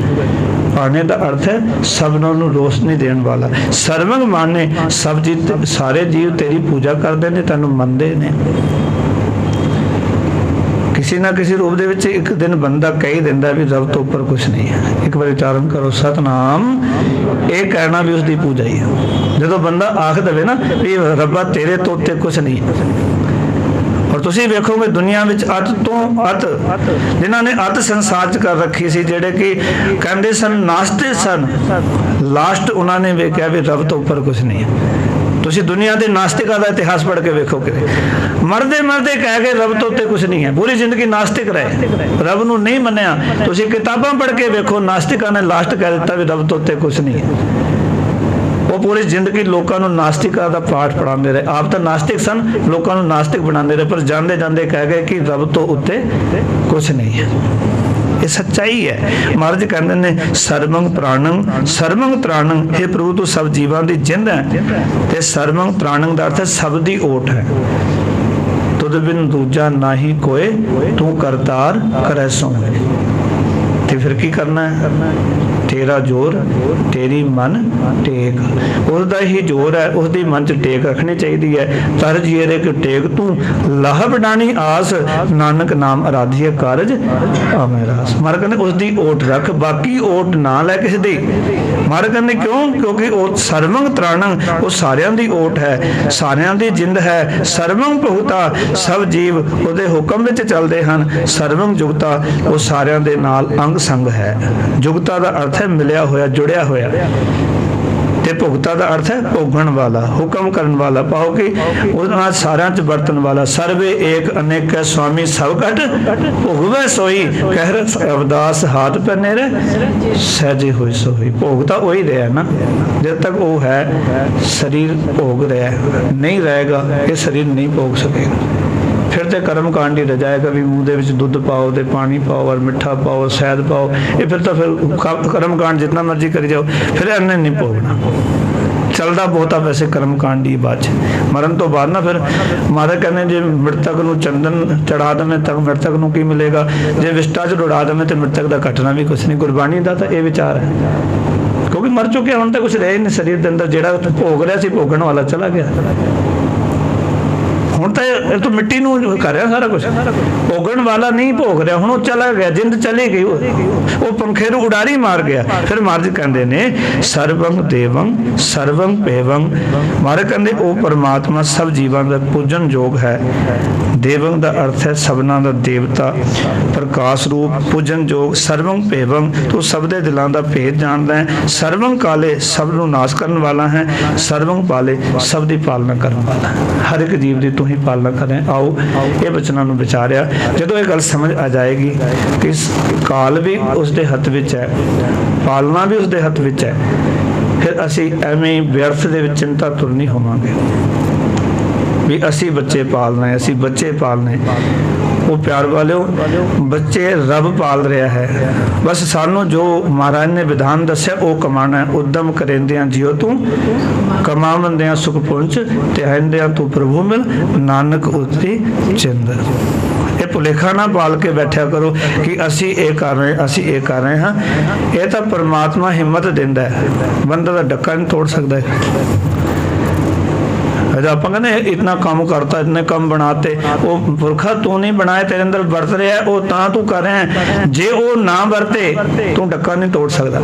Speaker 1: भाने का अर्थ है सबनों नूं रोशनी देण वाला। सर्वंग माने, सब जीव सारे जीव तेरी पूजा करते हैं, तैनूं मनदे ने। किसी ना किसी रूप दे विच एक दिन बंदा कही दिंदा भी रब तो उपर कुछ नहीं है। एक बार उच्चारण करो सतनाम। एक कहना भी उसकी पूजा ही है। जो बंदा आख दे ना भी रब्बा तेरे तो उत्ते कुछ नहीं है, और तुसीं वेखोगे दुनिया विच अत तो अत जिन्हां ने अत संसार च कर रखी सी, जिहड़े कि कहंदे सन नास्तिक सन, लास्ट उन्हां ने वेख्या भी रब तो उपर कुछ नहीं है। तुसीं दुनिया के नास्तिकों का इतिहास पढ़ के वेखो कि मरदे मरदे कह गए रब तो उत्ते कुछ नहीं है, पूरी जिंदगी नास्तिक रहे, रब नूं नहीं मन्निया। तुसीं किताबां पढ़ के वेखो, नास्तिकों ने लास्ट कह दिता भी रब तो उत्ते कुछ नहीं है। वो पूरी जिंदगी लोगों को नास्तिकों का पाठ पढ़ाते रहे, आप तो नास्तिक सन, लोगों को नास्तिक बनाते रहे, पर जाते जाते कह गए कि रब तो उत्ते कुछ नहीं है। ये सच्चाई है। महाराज कहते ने सर्वंग प्राणंग सर्वंग त्राणंग, हे प्रभु तू सब जीवां दी जिंद है, ते सर्वंग त्राणंग दा अर्थ है सब दी ओट है। तुद बिन दूजा नाही कोई, तू करतार करे सोए। ते फिर की करना है? तेरा जोर तेरी मन टेक, उसका ही जोर है, उसकी मन च टेक रखनी चाहिए है। तर जीरे कि टेक तू लाह बढ़ानी आस, नानक नाम आराधिए कारज आवे रास। मार कहते उसकी ओट रख, बाकी ओट ना लै किसी दी। मार कहते क्यों? क्योंकि वो सर्वंग त्राणंग, वो सारियां दी ओट है, सारियां दी जिंद है। सर्वंग बहुता, सब जीव उसदे हुक्म विच चलदे हन। सर्वंग जुगता, वो सारियां दे नाल अंग संग है। जुगता का अर्थ है मिलिया होया, जुड़िया होया, ते भुगता का अर्थ है भोगण वाला, हुक्म करन वाला, पाओ कि उन्हां सारियां च बरतन वाला। सर्वे एक अनेक है स्वामी सब घट, भोगवे सोई कह अवदास हाथ पहने रे, सहजे हुई सोई। भोगता वही रहा ना, जब तक वो है शरीर भोग रहा, नहीं रहेगा ये शरीर नहीं भोग सकेगा। फिर तो कर्म कांड ही रह जाएगा भी मुँह दे विच दुध पाओ, तो पानी पाओ और मिठा पाओ, शहद पाओ, ये फिर तो फिर कर्म कांड जितना मर्जी करी जाओ, फिर इन्हें नहीं भोगना। चलता बहुता वैसे कर्म कांड ही बाद मरण तो बाद ना। फिर महाराज कहने जे मृतक नूं चंदन चढ़ा देवे तक मृतक नूं की मिलेगा, जे विष्टा च उड़ा देवे तो मृतक का घटना भी कुछ नहीं। गुरबाणी का तो ये विचार है, क्योंकि मर चुके हम तो कुछ रहे नहीं शरीर के अंदर, जिहड़ा भोग रहा सी भोगण वाला चला गया। हुण तो मिट्टी नूं कर रहा सारा कुछ, भोगण वाला नहीं भोग रहा, हुण चला गया, जिंद चली गई, वो पंखे नूं उडारी मार गया। फिर महाराज कहते ने सर्वंग देवंग सर्वंग पेवंग, महाराज कहते वो परमात्मा सब जीवां दा पूजन योग है। देवंग का अर्थ है सबना का देवता, प्रकाश रूप, पूजन योग। सर्वंग पेवंग, तो सब दे दिलों का भेद जानता है। सर्वंग काले, सब नूं नाश करने वाला है। सर्वंग पाले, सब की पालना करने वाला है। हर एक जीव की तू ही पालना करें। आओ ये बचनों नूं विचारिया, जो ये गल समझ आ जाएगी कि काल भी उसके हथ विच है, पालना भी उसके हथ विच है, फिर असी एवें व्यर्थ दे विच चिंता तुर नहीं होवांगे भी असी बच्चे पालना है, असी बच्चे पालने। वो प्यार वालों, बच्चे रब पाल रहा है, बस सानू जो महाराज ने विधान दस्या वो कमाना है। उद्यम करेंदियां जियो तू, कमावंदियां सुख पुंज, ते आंदियां तू प्रभु मिल, नानक उसदी चिंद। ये भुलेखा ना पाल के बैठा करो कि असी ये कर रहे, असी ये कर रहे हाँ। ये तो परमात्मा हिम्मत देंदा है, बंदा का डक्का नहीं तोड़ सकता है। आप कहने इतना कम करता, इतने कम बनाते, वो पुरखा तू नहीं बनाए, तेरे अंदर बरत रहा है, वो ता तू कर रहा है। जे वो ना बरते तू डक्का नहीं तोड़ सकता,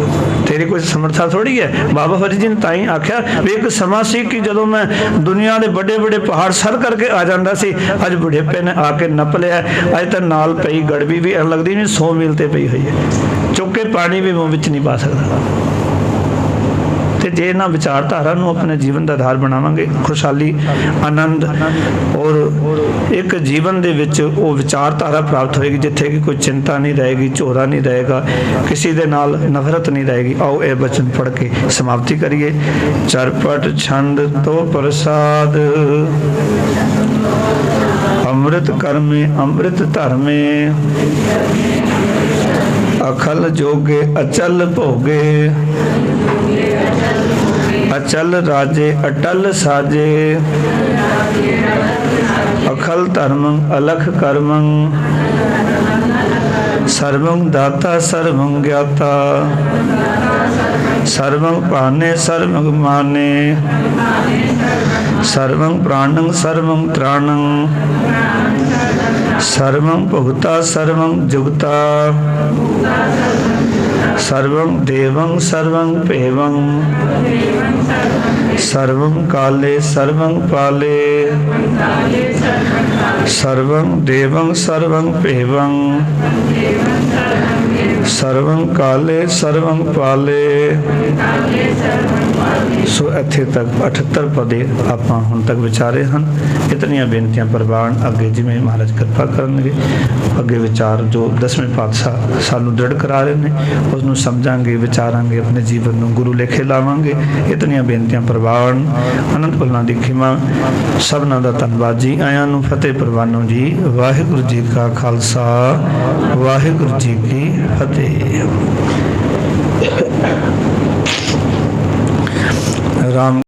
Speaker 1: तेरी कोई समर्था थोड़ी है। बाबा फरीद जी ने ताई आख्या भी एक समा सी कि जदों मैं दुनिया के बड़े बड़े पहाड़ सर करके आ जाता सी, अज बुढ़ेपे ने आके नप लिया, अज तो नाल पई गड़बी भी लगती नहीं 100 मील ते पई हुई है, चुक के पानी भी मुँह विच नहीं पा सकता। तो जे इन्होंने विचारधारा अपने जीवन का आधार बनावांगे, खुशहाली, आनंद और एक जीवन दे विच वो विचारधारा प्राप्त होएगी जिथे कि कोई चिंता नहीं रहेगी, झोरा नहीं रहेगा, किसी दे नाल नफरत नहीं रहेगी। आओ ये वचन पढ़ के समाप्ति करिए। चरपट छंद तो प्रसाद, अमृत कर्मे अमृत धर्मे, अखल जोगे अचल भोगे, अचल राजे अटल साजे, अखल धर्मं अलख कर्मं, सर्वं दाता सर्वं ज्ञाता, सर्वं पाने सर्वं माने, सर्वं प्राणं सर्वं त्राणं, सर्वं भुगता सर्वं जुगता, सर्वं देवं सर्वं पेवं, सर्वं काले सर्वं पाले, सर्वं देवं सर्वं पेवं सर्वं काले सर्वं पाले। सो इत्थे तक 78 पदे आपां हुण तक विचारे हैं। इतनियां बेनतियां प्रवान अगे जिवें महाराज कृपा करनगे अगे विचार जो 10वें पातशाह सानू दृढ़ करा रहे हैं उसनूं समझांगे विचारांगे अपने जीवन नूं गुरु लेखे लावांगे। इतनियां बेनतियां प्रवान अनंत भुलां दी खिमा सबना दा धन्नवाद जी। आयां नूं फतेह प्रवानो जी। वाहिगुरू जी का खालसा वाहिगुरू जी की फतेह। राम